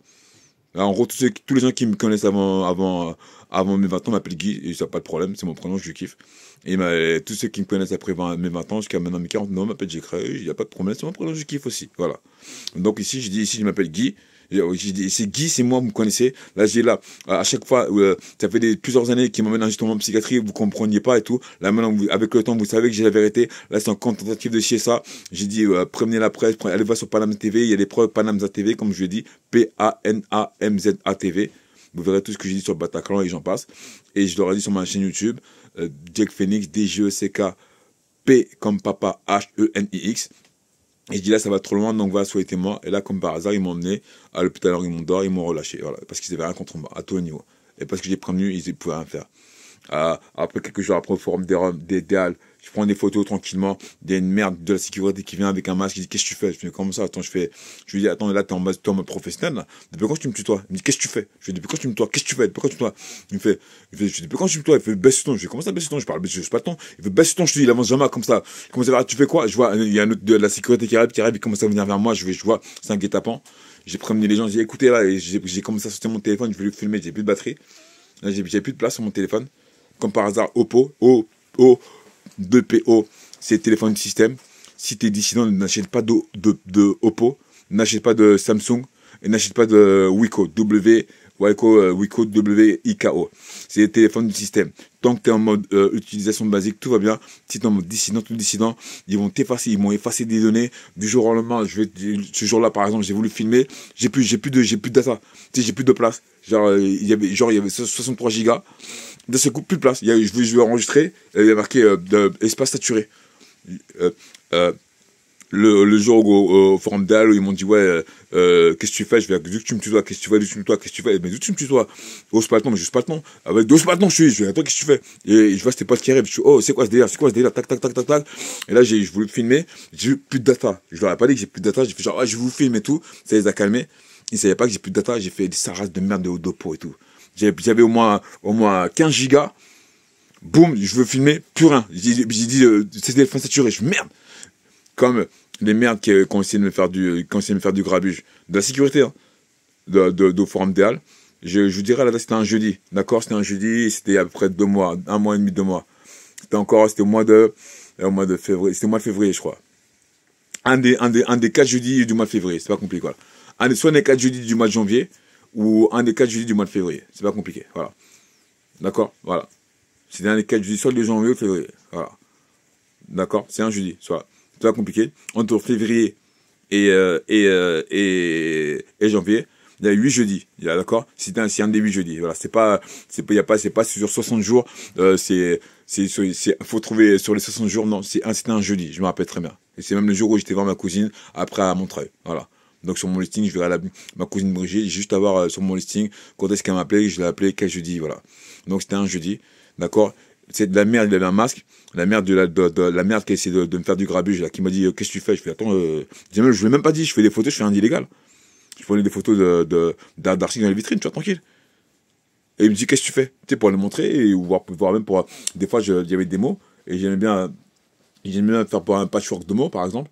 S1: Alors, en gros, tous les gens qui me connaissent avant mes 20 ans m'appellent Guy, et ça n'a pas de problème, c'est mon prénom, je kiffe. Et tous ceux qui me connaissent après mes 20 ans, jusqu'à maintenant mes 40 ans, m'appellent Djekre, il n'y a pas de problème, c'est mon prénom, je kiffe aussi, voilà. Donc ici, je m'appelle Guy. C'est Guy, c'est moi, vous me connaissez. Là, à chaque fois, ça fait plusieurs années qu'il m'emmène justement en psychiatrie, vous compreniez pas et tout. Là, maintenant, avec le temps, vous savez que j'ai la vérité. Là, c'est encore une tentative de chier ça. J'ai dit, prévenez la presse, allez voir sur Panam TV, il y a des preuves Panamza TV, comme je l'ai dit, Panamza TV. Vous verrez tout ce que j'ai dit sur Bataclan et j'en passe. Et je leur ai dit sur ma chaîne YouTube, Jack Phoenix, DGECK, P comme papa, HENIX. Et je dis là, ça va trop loin, donc voilà, souhaitez-moi. Et là, comme par hasard, ils m'ont emmené à l'hôpital Henri Mondor, ils m'ont relâché, voilà, parce qu'ils avaient rien contre moi, à tous les niveaux. Et parce que j'ai prévenu, ils ne pouvaient rien faire. Après quelques jours après, au forum des Halles, je prends des photos tranquillement, il y a une merde de la sécurité qui vient avec un masque, il dit qu'est-ce que tu fais? Je fais comment ça? Attends, je lui dis attends, là t'es en mode professionnel là. Depuis quand tu me tutoies? Il me dit qu'est-ce que tu fais? Je fais depuis quand tu me tutoies? Qu'est-ce que tu fais? Depuis quand tu me tutoies? Je fais depuis quand tu me tutoies? Il fait baisse ton. Je fais comment ça baisse ton? Je parle, je sais pas ton. Il fait baisse ton, je te dis, il avance jamais comme ça. Comment ça va? Tu fais quoi? Je vois, il y a un autre de la sécurité qui arrive, il commence à venir vers moi, je vois, c'est un guet-apens. J'ai prévenu les gens, j'ai dit écoutez là, et j'ai commencé à sortir mon téléphone, je vais lui filmer, j'ai plus de batterie. Là, j'ai plus de place sur mon téléphone. Comme par hasard, Oppo, O2PO, c'est téléphone de système. Si tu es dissident, n'achète pas de Oppo, n'achète pas de Samsung, et n'achète pas de Wiko, Wiko WIKO. C'est des téléphones du système. Tant que tu es en mode utilisation basique, tout va bien. Si tu es en mode dissident, tout dissident, ils vont t'effacer, ils m'ont effacé des données. Du jour au lendemain, ce jour-là, par exemple, j'ai voulu filmer, j'ai plus de data, j'ai plus de place. Il y avait 63 gigas. De ce coup, plus de place. Je vais enregistrer, il y a marqué espace saturé. Le jour au forum d'Al, où ils m'ont dit ouais, qu'est-ce que tu fais? Je vais vu que tu me tutoies, qu'est-ce que tu fais? Qu'est-ce que tu fais? Mais d'où tu me tutoies? Ose pas le temps, mais juste pas le temps. Avec ose pas le temps, je vais attends, qu'est-ce que tu fais? Et je vois c'était pas ce qui arrive. Je suis oh, c'est quoi ce délire? Tac tac tac tac tac. Et là je voulais filmer, j'ai eu plus de data. Je leur ai pas dit que j'ai plus de data, j'ai fait genre je vous filme et tout, ça les a calmés. Ils savaient pas que j'ai plus de data, j'ai fait des sarrasses de merde de Odopo et tout. J'avais au moins 15 gigas. Boum, je veux filmer, plus rien. J'ai dit, c'est téléphone saturé. Je merde. Comme les merdes qui ont essayé de me faire du grabuge. De la sécurité, hein, de Forum des Halles. Je vous dirais, là, c'était un jeudi. D'accord, c'était un jeudi, c'était à peu près 2 mois, 1 mois et demi, 2 mois. C'était au mois de février. C'était au mois de février, je crois. Un des 4 jeudis du mois de février. C'est pas compliqué, quoi. Soit un des 4 jeudis du mois de janvier, ou un des 4 jeudis du mois de février. C'est pas compliqué, voilà. D'accord, voilà. C'est un des 4 jeudis, soit le janvier ou février, voilà. D'accord, c'est un jeudi, soit. C'est pas compliqué. Entre février et janvier, il y a 8 jeudis, d'accord. C'est un des 8 jeudis, voilà. C'est pas sur 60 jours, faut trouver sur les 60 jours, non, c'était un jeudi, je me rappelle très bien. Et c'est même le jour où j'étais voir ma cousine, après à Montreuil, voilà. Donc sur mon listing, je verrai ma cousine Brigitte, juste avoir sur mon listing, quand est-ce qu'elle m'a appelé, je l'ai appelé quel jeudi, voilà. Donc c'était un jeudi, d'accord. C'est de la merde, il avait un masque, la merde la merde qui a essayé de me faire du grabuge, là, qui m'a dit qu'est-ce que tu fais? Je fais attends, je l'ai même pas dit, je fais des photos, je fais un illégal. Je prenais des photos d'articles dans les vitrines, tu vois, tranquille. Et il me dit qu'est-ce que tu fais? Tu sais, pour le montrer, et voir même pour. Des fois, il y avait des mots, et j'aimais bien faire pour un patchwork de mots, par exemple.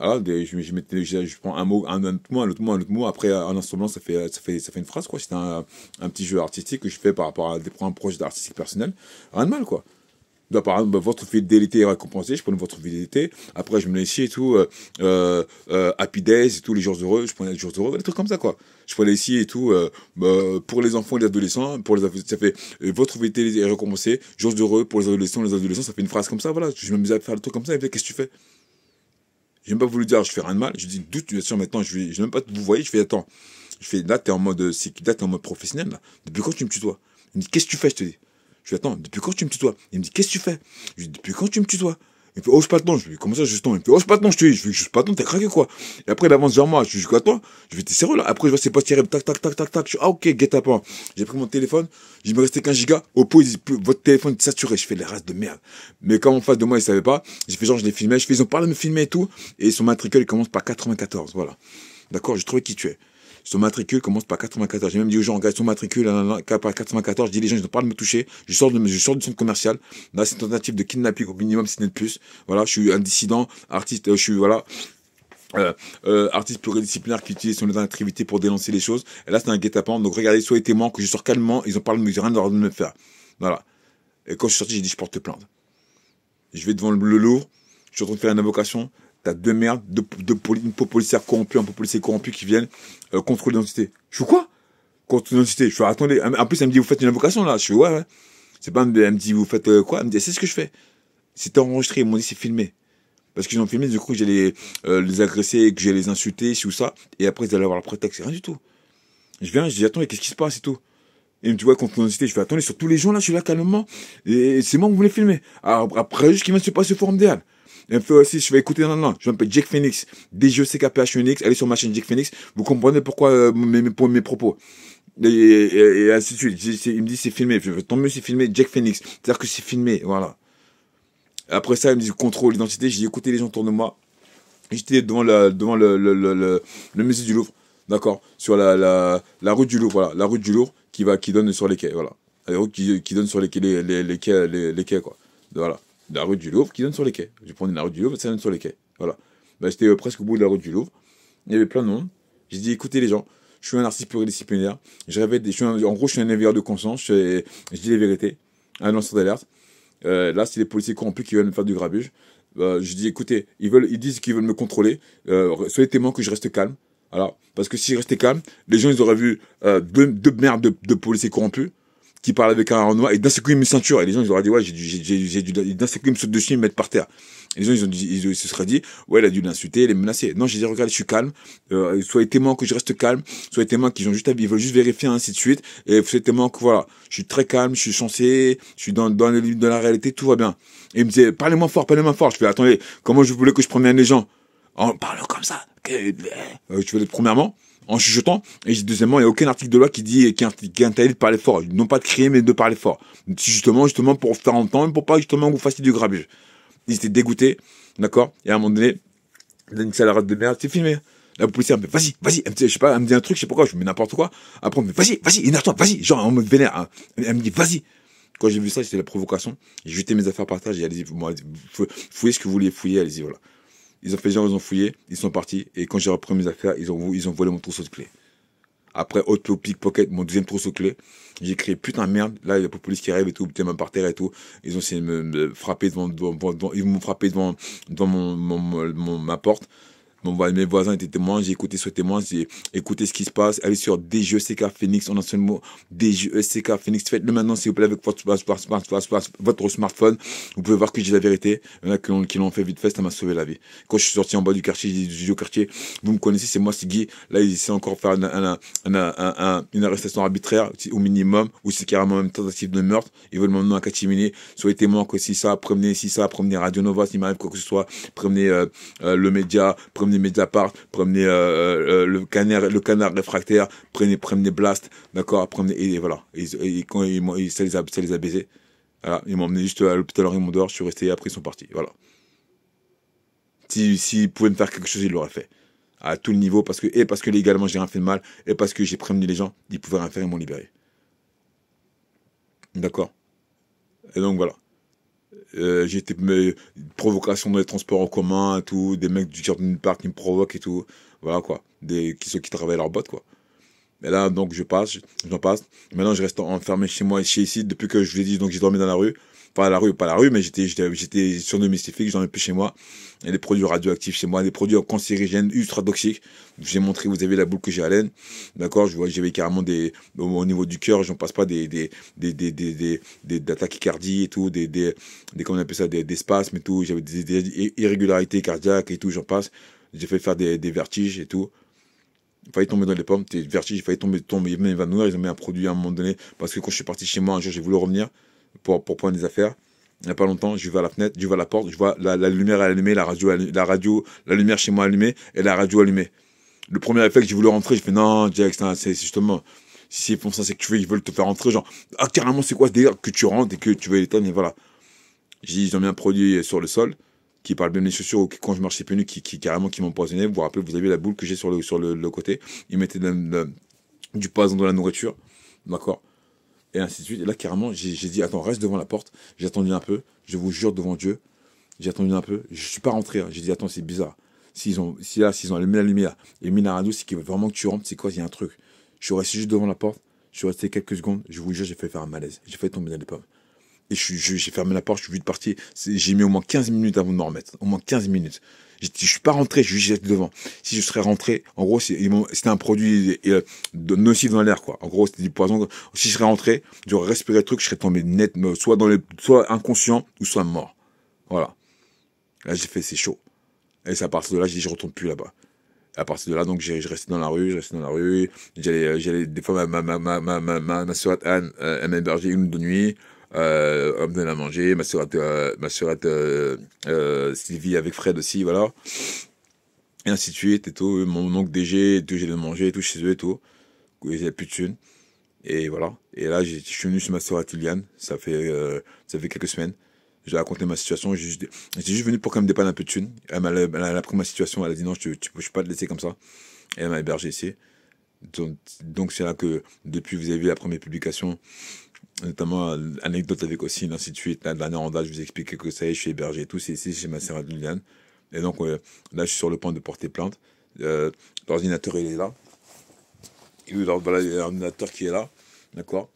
S1: Voilà, je prends un mot, un autre mot, après en assemblant ça fait une phrase, quoi. C'est un petit jeu artistique que je fais par rapport à un projet artistique personnel. Rien de mal, quoi. Donc, par exemple, votre fidélité est récompensée, je prenais votre fidélité, après je me laissais et tout, Happy Days et tout, les jours heureux, je prenais les jours heureux, des trucs comme ça, quoi. Je prenais ici et tout, pour les enfants et les adolescents, ça fait, votre fidélité est récompensée, jours heureux pour les adolescents, ça fait une phrase comme ça, voilà. Je m'amusais à faire le truc comme ça, et puis qu'est-ce que tu fais? J'ai même pas voulu dire, je fais rien de mal. Je dis, d'où tu es sûr maintenant, je n'ai même pas vous voyez, je fais, attends. Je fais, là, t'es en mode professionnel, là. Depuis quand tu me tutoies? Il me dit, qu'est-ce que tu fais? Je te dis. Je fais, attends, depuis quand tu me tutoies? Il me dit, qu'est-ce que tu fais? Je dis, depuis quand tu me tutoies? Il me fait, oh, c'est pas le temps. Je lui dis, comment ça, juste temps? Il me fait, oh, c'est pas le temps, je te dis. Je fais, je suis pas le temps, t'as craqué, quoi. Et après, il avance vers moi. Je dis, quoi, toi? Je vais, t'es sérieux, là? Après, je vois, c'est pas tiré, tac, tac, tac, tac, tac. Je suis, ah, ok, guet-apens. J'ai pris mon téléphone. Il me restait 15 gigas. Oppo, il dit, votre téléphone est saturé. Je fais les races de merde. Mais comme en face de moi, ils savaient pas, j'ai fait genre, je les filmais. Je fais, ils ont parlé de me filmer et tout. Et son matricule, il commence par 94. Voilà. D'accord? J'ai trouvé qui tu es. Son matricule commence par 94. J'ai même dit aux gens, regarde son matricule par 94. Je dis, les gens, ils n'ont pas de me toucher. Je sors du centre commercial. Là, c'est une tentative de kidnapping au minimum, si ce n'est de plus. Voilà, je suis un dissident, artiste, je suis, voilà, artiste pluridisciplinaire qui utilise son activité pour dénoncer les choses. Et là, c'est un guet-apens. Donc, regardez, soyez témoins que je sors calmement. Ils ont parlé de me, rien de me faire. Voilà. Et quand je suis sorti, j'ai dit, je porte plainte. Je vais devant le Louvre. Je suis en train de faire une invocation. T'as deux merdes, une policière corrompue, un policier corrompu qui viennent contrôler l'identité. Je suis quoi? Contrôler l'identité. Je suis attendez. En plus, elle me dit, vous faites une invocation là. Je suis ouais. C'est pas, elle me dit, vous faites quoi? Elle me dit, c'est ce que je fais. C'était enregistré. Ils m'ont dit, c'est filmé. Parce qu'ils ont filmé, du coup, j'allais les agresser, que j'allais les insulter, ci ou ça. Et après, ils allaient avoir le prétexte. C'est rien du tout. Je viens, je dis, attends, qu'est-ce qui se passe et tout? Et il me dit, ouais, contre l'identité. Je fais, attendez, sur tous les gens là, je suis là calmement. Et c'est moi que vous voulez filmer. Alors, après, juste qu'il vient de se passer au forum des Halles. Elle me fait aussi, je vais écouter, non, je m'appelle Jack Phoenix, DJECKPHUNX, allez sur ma chaîne Jack Phoenix, vous comprenez pourquoi mes propos. Et ainsi de suite. Il me dit c'est filmé. Tant mieux c'est filmé, Jack Phoenix. C'est-à-dire que c'est filmé, voilà. Après ça, il me dit contrôle l'identité. J'ai écouté les gens autour de moi. J'étais devant le musée du Louvre, d'accord, sur la rue du Louvre, voilà, la rue du Louvre qui donne sur les quais, voilà. La rue qui donne sur les quais, les quais, quoi. Voilà. La rue du Louvre qui donne sur les quais. Je prends la rue du Louvre, ça donne sur les quais. Voilà. Bah, j'étais presque au bout de la rue du Louvre. Il y avait plein de monde. J'ai dit, écoutez les gens, je suis un artiste pluridisciplinaire. En gros, je suis un éveilleur de conscience. Je dis les vérités. Un lanceur d'alerte. Là, c'est les policiers corrompus qui veulent me faire du grabuge. Je dis, écoutez, ils disent qu'ils veulent me contrôler. Soyez témoins que je reste calme. Alors, parce que si je restais calme, les gens, ils auraient vu deux merdes de policiers corrompus qui parlent avec un noir, et d'un seul coup, ils me ceinturent. Et les gens, ils auraient dit, ouais, d'un seul coup, ils me sautent dessus, ils me mettent par terre. Et les gens, ils se seraient dit, ouais, il a dû l'insulter, les menacer. Non, j'ai dit, regardez, je suis calme. Soyez témoins que je reste calme. Soyez témoins qu'ils ils veulent juste vérifier, ainsi de suite. Et soyez témoins que, voilà, je suis très calme, je suis censé, je suis dans la réalité, tout va bien. Et il me disait, parlez-moi fort, parlez-moi fort. Je fais, attendez, comment je voulais que je promène les gens? En parlant comme ça. Je fais, premièrement, en chuchotant, et deuxièmement, il n'y a aucun article de loi qui dit qui interdit de parler fort. Non pas de crier, mais de parler fort. Justement, pour faire entendre, pour pas justement que vous fassiez du grabuge. Ils étaient dégoûtés, d'accord? Et à un moment donné, une salade de merde, c'est filmé. La policière me dit, vas-y, je sais pas, elle me dit un truc, je sais pas quoi, je me mets n'importe quoi. Après, on me dit, vas-y, énerve-toi, vas-y, genre, on me vénère, hein. Elle me dit, vas-y. Quand j'ai vu ça, c'était la provocation. J'ai jeté mes affaires par terre, j'ai dit, allez-y, fouillez ce que vous vouliez fouiller, allez-y, voilà. Ils ont fait genre, ils ont fouillé, ils sont partis, et quand j'ai repris mes affaires, ils ont volé mon trousseau de clés. Après, auto pickpocket, mon deuxième trousseau de clés. J'ai crié, putain, merde, là, il y a la police qui arrive et tout, putain, même par terre et tout. Ils ont essayé de me frapper ils m'ont frappé devant ma porte. Mes voisins étaient témoins, j'ai écouté ce témoin, j'ai écouté ce qui se passe. Allez sur DJECK Phoenix, en un seul mot, DJECK Phoenix. Faites-le maintenant, s'il vous plaît, avec votre smartphone. Vous pouvez voir que j'ai la vérité. Il y en a qui l'ont fait vite fait, ça m'a sauvé la vie. Quand je suis sorti en bas du quartier, j'ai dit au quartier, vous me connaissez, c'est moi, c'est Guy. Là, ils essaient encore de faire une arrestation arbitraire, au minimum, ou c'est carrément une tentative de meurtre. Ils veulent m'emmener à Catimini. Soyez témoins que si ça, prévenez Radio Nova, s'il m'arrive quoi que ce soit, prévenez le média, prévenez Mediapart, prévenez le canard réfractaire, prévenez Blast, d'accord, et voilà. Et quand ça les a baisés. Voilà, ils m'ont emmené juste à l'hôpital Henri Mondor, je suis resté, après ils sont partis. Voilà. S'ils pouvaient me faire quelque chose, ils l'auraient fait. À tout le niveau, parce que légalement j'ai rien fait de mal, et parce que j'ai prévenu les gens, ils pouvaient rien faire, ils m'ont libéré. D'accord. Et donc voilà. J'ai été provocation dans les transports en commun et tout, des mecs du Jordan Park qui me provoquent et tout, voilà quoi, ceux qui travaillent leur botte quoi. Et là donc j'en passe. Maintenant je reste enfermé chez moi, ici depuis que je vous ai dit, donc j'ai dormi dans la rue. Pas la rue, mais j'étais surdomestifié, je dormais plus chez moi. Il y a des produits radioactifs chez moi, des produits cancérigènes, ultra toxiques. J'ai montré, vous avez la boule que j'ai à laine. D'accord, j'avais carrément au niveau du cœur, j'en passe pas des tachycardies et tout, comment on appelle ça, des spasmes et tout. J'avais des irrégularités cardiaques et tout, j'en passe. J'ai fait faire des vertiges et tout. Il fallait tomber dans les pommes, des vertiges, il fallait tomber. Ils ont mis un produit à un moment donné, parce que quand je suis parti chez moi, un jour, j'ai voulu revenir pour prendre des affaires. Il n'y a pas longtemps, je vais à la fenêtre, je vais à la porte, je vois la lumière allumée, la lumière chez moi allumée et la radio allumée. Le premier effet que j'ai voulu rentrer, je fais non, Jack, c'est justement, si ils font ça, c'est que ils veulent te faire rentrer, genre, ah, carrément, c'est quoi ce délire que tu rentres et que tu veux l'étonner, et voilà. J'ai dit, ils ont mis un produit sur le sol, qui parle bien des chaussures, ou quand je marchais pieds nus, qui m'ont empoisonné. Vous vous rappelez, vous avez la boule que j'ai sur le côté. Ils mettaient du poison dans la nourriture. D'accord? Et ainsi de suite. Et là, carrément, j'ai dit, attends, reste devant la porte. J'ai attendu un peu. Je vous jure devant Dieu. J'ai attendu un peu. Je suis pas rentré. Hein. J'ai dit, attends, c'est bizarre. S'ils ont allumé la lumière et mis la radio, c'est qu'ils veulent vraiment que tu rentres. C'est quoi? Il y a un truc. Je suis resté juste devant la porte. Je suis resté quelques secondes. Je vous jure, j'ai fait faire un malaise. J'ai fait tomber dans les pommes. Et j'ai fermé la porte. Je suis vite parti. J'ai mis au moins 15 minutes avant de me remettre. Au moins 15 minutes. Je suis pas rentré, je suis juste devant. Si je serais rentré, en gros, c'était un produit nocif dans l'air, quoi. En gros, c'était du poison. Si je serais rentré, j'aurais respiré le truc, je serais tombé net, soit inconscient, ou soit mort. Voilà. Là, j'ai fait, c'est chaud. Et c'est à partir de là, j'ai dit, je retourne plus là-bas. À partir de là, donc, je restais dans la rue, J'allais, des fois, ma soeur Anne, elle m'hébergeait une de nuit. Elle me donne à manger, ma sœur Sylvie avec Fred aussi, voilà. Et ainsi de suite, et tout. Mon oncle DG donne à manger, et tout, chez eux, et tout. Ils n'avaient plus de thunes. Et voilà. Et là, je suis venu chez ma sœur Atiliane, ça fait quelques semaines. J'ai raconté ma situation, j'étais juste venu pour qu'elle me dépanne un peu de thunes. Elle a pris ma situation, elle a dit non, je ne peux pas te laisser comme ça. Et elle m'a hébergé ici. Donc c'est là que, depuis, vous avez vu la première publication, notamment anecdote avec aussi, ainsi de suite. La dernière en date, je vous ai expliqué que ça y est, je suis hébergé et tout, c'est ici chez ma sœur Liliane. Et donc là, je suis sur le point de porter plainte. L'ordinateur, il est là. Voilà, il y a un ordinateur qui est là. D'accord.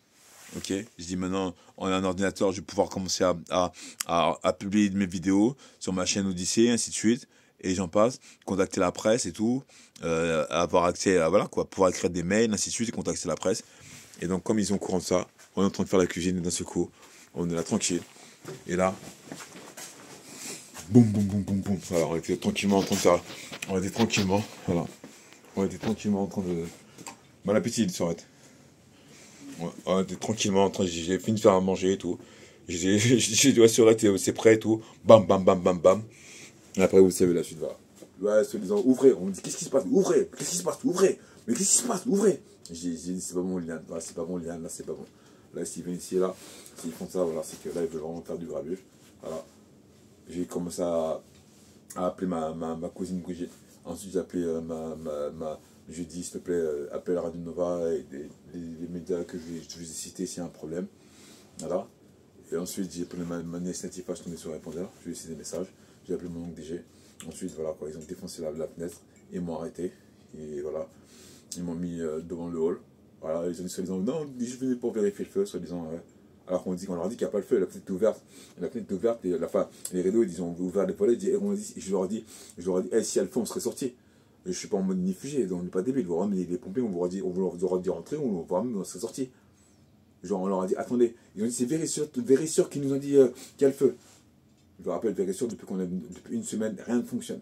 S1: Ok. Je dis maintenant, on a un ordinateur, je vais pouvoir commencer à publier mes vidéos sur ma chaîne Odyssée, ainsi de suite. Et j'en passe, contacter la presse et tout, avoir accès à, voilà quoi, pouvoir écrire des mails, ainsi de suite, et contacter la presse. Et donc, comme ils sont au courant de ça, on est en train de faire la cuisine, et d'un seul coup, on est là tranquille. Et là, boum, boum, boum, boum, boum. Voilà, on était tranquillement en train de faire, on était tranquillement, voilà. On était tranquillement en train de, bon appétit, il s'arrête. On était tranquillement en train, j'ai fini de faire à manger et tout. J'ai dit, ouais, c'est prêt et tout. Bam, bam, bam, bam, bam. Et après, vous savez la suite, voilà. Ouais, se disant, ouvrez. On me dit, qu'est-ce qui se passe? Ouvrez. Qu'est-ce qui se passe? Ouvrez. Mais qu'est-ce qui se passe? Ouvrez. J'ai dit, c'est pas bon, Liane. Là, c'est pas bon, Liane. Là, c'est pas bon. Là, s'ils viennent ici et là, s'ils font ça, voilà, c'est que là, ils veulent vraiment faire du grabuge. Voilà. J'ai commencé à appeler ma cousine Brigitte. Ensuite, j'ai appelé je lui ai dit, s'il te plaît, appelle Radio Nova et les médias que je vous ai cités s'il y a un problème. Voilà. Et ensuite, j'ai appelé ma nièce Natifa, je tombais sur le répondeur, je lui ai laissé des messages. J'ai appelé mon oncle DG. Ensuite, voilà, quoi, ils ont défoncé la fenêtre, ils m'ont arrêté. Et voilà, ils m'ont mis devant le hall. Voilà, ils ont dit soi-disant, non, je venais pour vérifier le feu, soi-disant, ouais. Alors qu'on leur dit qu'il n'y a pas le feu, la fenêtre est ouverte. La fenêtre est ouverte, et les rideaux, ils ont ouvert les volets, je leur ai dit, hey, si il y a le feu, on serait sorti. Je ne suis pas en mode nifugé, donc on n'est pas débile. Vous ramenez les pompiers, on vous aura dit rentrer, on serait sorti. Genre, on leur a dit, attendez, ils ont dit, c'est Vérissure qui nous ont dit qu'il y a le feu. Je vous rappelle, Vérissure, depuis une semaine, rien ne fonctionne.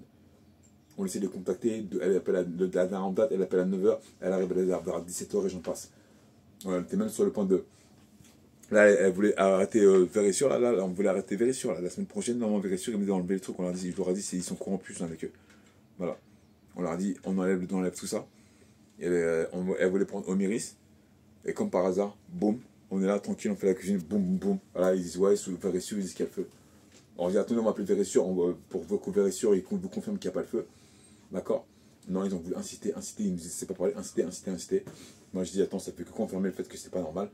S1: On essaie de contacter, elle appelle la dernière date, elle appelle à 9h, elle arrive vers 17h et j'en passe. On était même sur le point de. Là, elle voulait arrêter Vérissure, là, on voulait arrêter Vérissure. La semaine prochaine, normalement, Vérissure, ils me dit d'enlever les trucs. Je leur ai dit, ils sont corrompus avec eux. Voilà. On leur a dit, on enlève tout ça. Et elle voulait prendre Omiris. Et comme par hasard, boum, on est là tranquille, on fait la cuisine, boum, boum, boum. Voilà, ils disent, ouais, sous Vérissure, ils disent qu'il y a le feu. On dit, attendez, on va appeler Vérissure, pour que Vérissure, ils vous confirment qu'il n'y a pas le feu. D'accord? Non, ils ont voulu insister, ils nous disent, c'est pas parler, insister. Moi, je dis, attends, ça fait que confirmer le fait que c'est pas normal,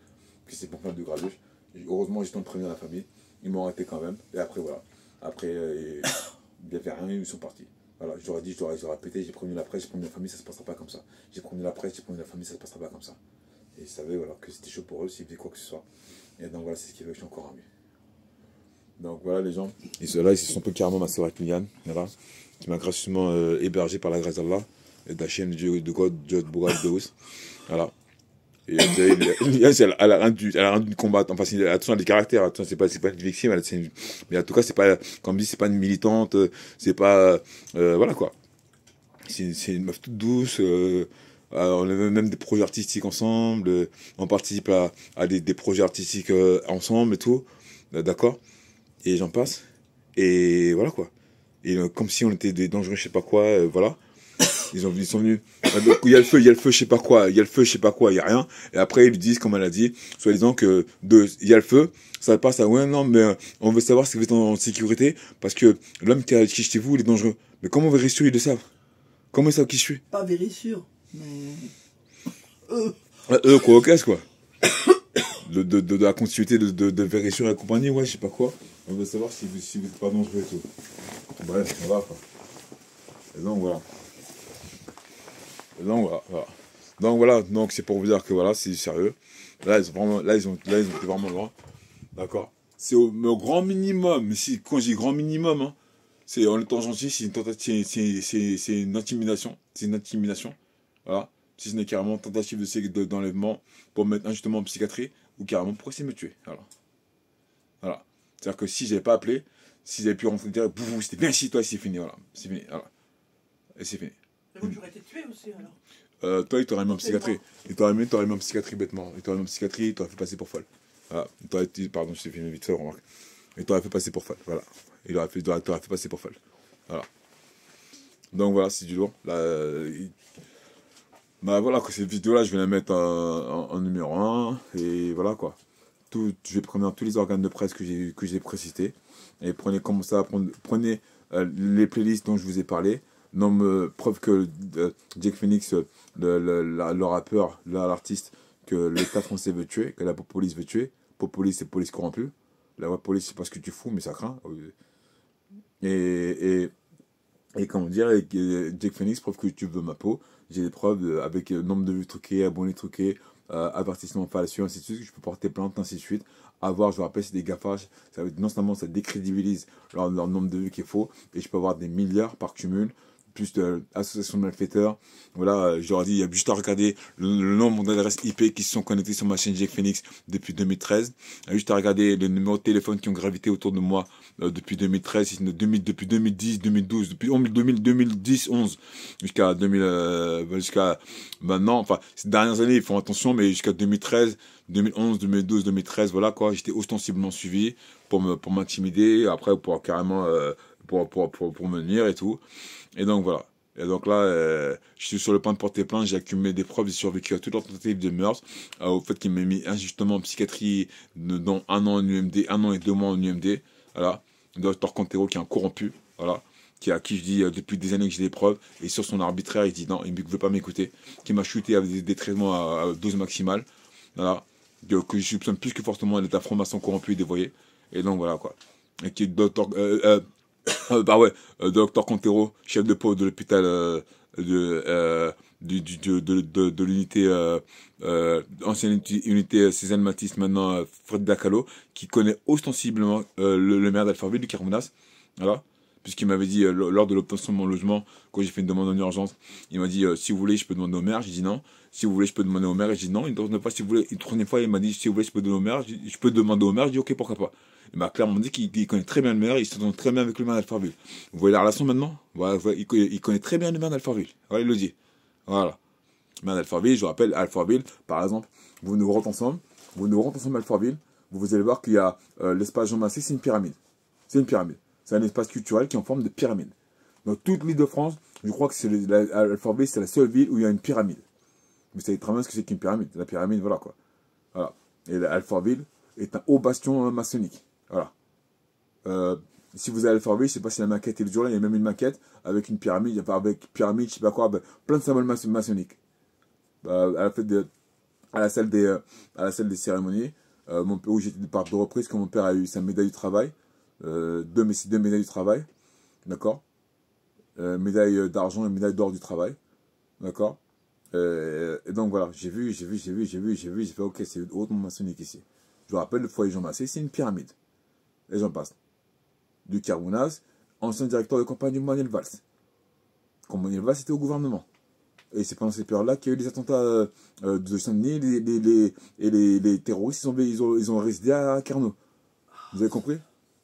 S1: que c'est pour faire du grabuge. Heureusement, j'ai tenté de prévenir la famille. Ils m'ont arrêté quand même. Et après, voilà. Après, il n'y avait rien, ils sont partis. Voilà, je leur ai dit, je leur ai répété, j'ai prévenu la presse, j'ai prévenu la famille, ça se passera pas comme ça. J'ai prévenu la presse, j'ai prévenu la famille, ça se passera pas comme ça. Et ils savaient voilà, que c'était chaud pour eux s'ils faisaient quoi que ce soit. Et donc voilà, c'est ce qui fait que je suis encore en mieux. Donc voilà les gens. Et là, ils se sont pris carrément ma sœur Kylian, voilà, qui m'a gracieusement hébergé par la grâce d'Allah, et de la chaîne de God, Jod Bourad Deus. Voilà. Et elle a rien d'une combattante. Enfin, attention, elle a des caractères. Attention, c'est pas une victime. Mais en tout cas, c'est pas, comme je dis, c'est pas une militante. C'est pas. Voilà quoi. C'est une meuf toute douce. On a même des projets artistiques ensemble. On participe à des projets artistiques ensemble et tout. D'accord. Et j'en passe. Et voilà quoi. Et comme si on était des dangereux, je sais pas quoi. Voilà. Ils sont venus. Il y a le feu, je sais pas quoi. Il y a le feu, je sais pas quoi. Il y a rien. Et après, ils lui disent, comme elle a dit, soi-disant que il y a le feu. Ça passe à, ouais, non, mais on veut savoir si vous êtes en sécurité. Parce que l'homme qui est chez vous, il est dangereux. Mais comment Vérissure, ils le savent? Comment ils savent qui je suis?
S2: Pas Vérissure, mais.
S1: Eux, quoi, ok, quoi. De la continuité de Vérissure et compagnie, ouais, je sais pas quoi. On veut savoir si vous êtes pas dangereux et tout. Bref, voilà, quoi. Et donc, voilà. Donc voilà, donc c'est pour vous dire que voilà, c'est sérieux. Là, ils ont été vraiment loin. D'accord. C'est au grand minimum, mais si, quand je dis grand minimum, hein, c'est en étant gentil, c'est une tentative, c'est une intimidation. C'est une intimidation. Voilà. Si ce n'est carrément une tentative d'enlèvement pour me mettre injustement en psychiatrie, ou carrément pour essayer de me tuer. Voilà. Voilà. C'est-à-dire que si j'avais pas appelé, s'ils avaient pu rentrer dire, c'était bien ici, toi, c'est fini, voilà. C'est fini, voilà. Et c'est fini.
S2: Et vous, j'aurais été tué aussi, alors.
S1: Toi, il t'aurait mis en psychiatrie. Il t'aurait mis en psychiatrie bêtement. Il t'aurait mis en psychiatrie, il t'aurait fait passer pour folle. Voilà. Pardon, je t'ai fait une vite fait, remarque. Il t'aurait fait passer pour folle. Voilà. T'aurait fait passer pour folle. Voilà. Donc voilà, c'est du lourd. Là, bah voilà, cette vidéo-là, je vais la mettre en numéro un. Et voilà quoi. Je vais prendre tous les organes de presse que j'ai précités. Et prenez les playlists dont je vous ai parlé. Preuve que Jake Phoenix, le rappeur, l'artiste que l'État français veut tuer, que la police veut tuer. Police, c'est police corrompue. La vraie police, c'est pas ce que tu fous, mais ça craint. Et, et comment dire, Jake Phoenix, preuve que tu veux ma peau. J'ai des preuves avec nombre de vues truquées, abonnés truqués, avertissement fallacieux, ainsi de suite. Je peux porter plainte, ainsi de suite. Je vous rappelle, c'est des gaffages. Non seulement ça décrédibilise leur nombre de vues qui est faux, et je peux avoir des milliards par cumul, plus d'associations de malfaiteurs. Voilà, je leur dis, il y a juste à regarder le nombre d'adresses IP qui se sont connectées sur ma chaîne Jake Phoenix depuis 2013. Il y a juste à regarder les numéros de téléphone qui ont gravité autour de moi depuis 2013, depuis 2010, 2012, depuis 2010, 11 jusqu'à maintenant. Enfin, ces dernières années, ils font attention, mais jusqu'à 2013, 2011, 2012, 2013, voilà quoi. J'étais ostensiblement suivi pour m'intimider, après pour carrément pour me nuire et tout. Et donc voilà. Et donc là, je suis sur le point de porter plainte, j'ai accumulé des preuves, j'ai survécu à toute leur tentative de meurtre, au fait qu'il m'ait mis injustement en psychiatrie, dans 1 an en UMD, 1 an et 2 mois en UMD, voilà. Docteur Contero qui est un corrompu, voilà, à qui je dis depuis des années que j'ai des preuves, et sur son arbitraire, il dit non, il ne veut pas m'écouter, qui m'a chuté avec des traitements à dose maximale, voilà, que je soupçonne plus que fortement d'être un franc-maçon corrompu et dévoyé, et donc voilà quoi. Et qui est docteur, bah ouais, docteur Contero, chef de pôle de l'hôpital de l'unité ancienne unité Cézanne Matisse, maintenant Fred Dacalo, qui connaît ostensiblement le maire d'Alfortville, du Carmounas, voilà, puisqu'il m'avait dit lors de l'obtention de mon logement, quand j'ai fait une demande en urgence, il m'a dit si vous voulez je peux demander au maire, j'ai dit non. Si vous voulez je peux demander au maire, et j'ai dit non. Une troisième fois, si vous voulez, une troisième fois il m'a dit si vous voulez je peux demander au maire, je peux demander au maire, j'ai dit ok pourquoi pas. Il m'a clairement dit qu'il connaît très bien le maire, il s'entend très bien avec le maire d'Alfortville. Vous voyez la relation maintenant? Voilà, il connaît très bien le maire d'Alfortville. Voilà, il le dit. Voilà. Le maire d'Alfortville, je vous rappelle, Alfortville, par exemple, vous nous rentrez ensemble à Alfortville, vous allez voir qu'il y a l'espace Jean Massé, c'est une pyramide. C'est une pyramide. C'est un espace culturel qui est en forme de pyramide. Dans toute l'île de France, je crois que Alfortville, c'est la seule ville où il y a une pyramide. Vous savez très bien ce que c'est qu'une pyramide. La pyramide, voilà quoi. Voilà. Et Alfortville est un haut bastion maçonnique. Voilà. Si vous allez à Alfortville, je ne sais pas si la maquette est toujours là, il y a même une maquette avec une pyramide, avec pyramide, je sais pas quoi, plein de symboles maçonniques. À la salle des cérémonies, où j'étais par 2 reprises, quand mon père a eu sa médaille du travail, 2 médailles du travail, d'accord, médaille d'argent et médaille d'or du travail, d'accord. Et donc voilà, j'ai fait ok, c'est hautement maçonnique ici. Je vous rappelle, le foyer Jean Massé, c'est une pyramide. Et j'en passe. Du Carmounas, ancien directeur de campagne du Manuel Valls. Quand Manuel Valls était au gouvernement. Et c'est pendant ces périodes-là qu'il y a eu les attentats de Saint-Denis les terroristes, ils ont résidé à Carnot. Vous avez compris?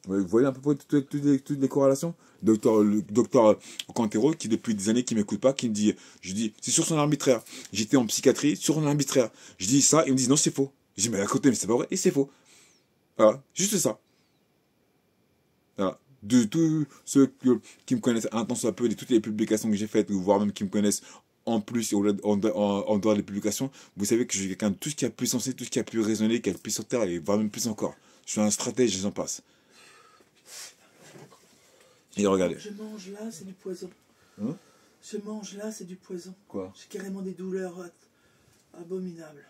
S1: Vous voyez à peu près toutes les corrélations? Docteur Contero, qui depuis des années qui m'écoute pas, qui me dit, je dis, c'est sur son arbitraire. J'étais en psychiatrie, sur son arbitraire. Je dis ça, il me dit non, c'est faux. Je dis, mais à côté, mais c'est pas vrai, et c'est faux. Voilà, juste ça. Voilà. De tous ceux qui me connaissent un temps soit peu, de toutes les publications que j'ai faites, voire même qui me connaissent en plus, en dehors des publications, vous savez que je suis quelqu'un de tout ce qui a plus sensé, tout ce qui a plus raisonné, qui a le plus sur terre, et voire même plus encore. Je suis un stratège et j'en passe. Et regardez.
S2: Je mange là, c'est du poison.
S1: Hein?
S2: Je mange là, c'est du poison.
S1: Quoi?
S2: J'ai carrément des douleurs abominables.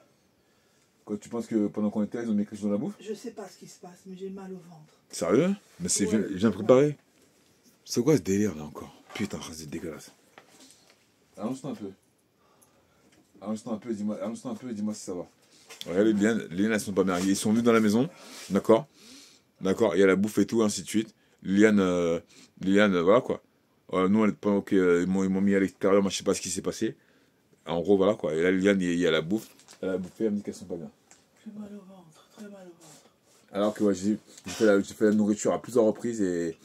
S1: Quoi, tu penses que pendant qu'on était là, ils ont mis quelque chose dans la bouffe?
S2: Je sais pas ce qui se passe, mais j'ai mal au ventre.
S1: Sérieux? Mais c'est
S2: Ouais,
S1: bien préparé. C'est quoi ce délire là encore? Putain, c'est dégueulasse. Allonge-toi un peu. Allonge-toi un peu, dis-moi si ça va. Regardez bien, les liens, elles sont pas bien. Ils sont venus dans la maison, d'accord? D'accord, il y a la bouffe et tout, ainsi de suite. Liliane, voilà quoi. Nous, pendant qu'ils m'ont mis à l'extérieur, moi je sais pas ce qui s'est passé. En gros, voilà quoi. Et là, Liliane, il y a la bouffe. Elle a bouffé, elle me dit qu'elles sont pas bien.
S2: J'ai mal au ventre, très mal au ventre.
S1: Alors que ouais, j'ai fait la nourriture à plusieurs reprises et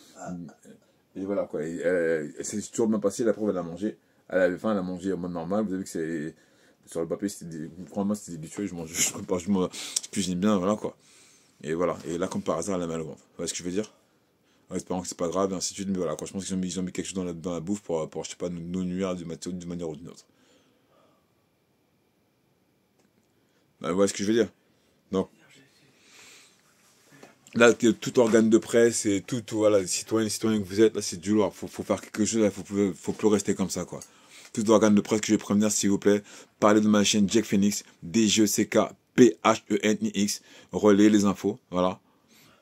S1: voilà quoi. C'est toujours bien passé, la preuve elle a mangé. Elle avait faim, elle a mangé en mode normal. Vous avez vu que c'est. Sur le papier, c'était délicieux, je cuisine bien, voilà quoi. Et voilà. Et là, comme par hasard, elle a mal au ventre. Vous voyez ce que je veux dire? En espérant que c'est pas grave, et ainsi de suite. Mais voilà, quoi. Je pense qu'ils ont mis quelque chose dans la bouffe pour je sais pas, nous nuire d'une manière ou d'une autre. Vous voyez ce que je veux dire? Donc, là, tout organe de presse et voilà, citoyen que vous êtes, là, c'est du lourd. Faut faire quelque chose, là, faut plus rester comme ça, quoi. Tout organe de presse que je vais prévenir, s'il vous plaît, parlez de ma chaîne Jack Phoenix, DGECK PHENIX, relayez les infos, voilà.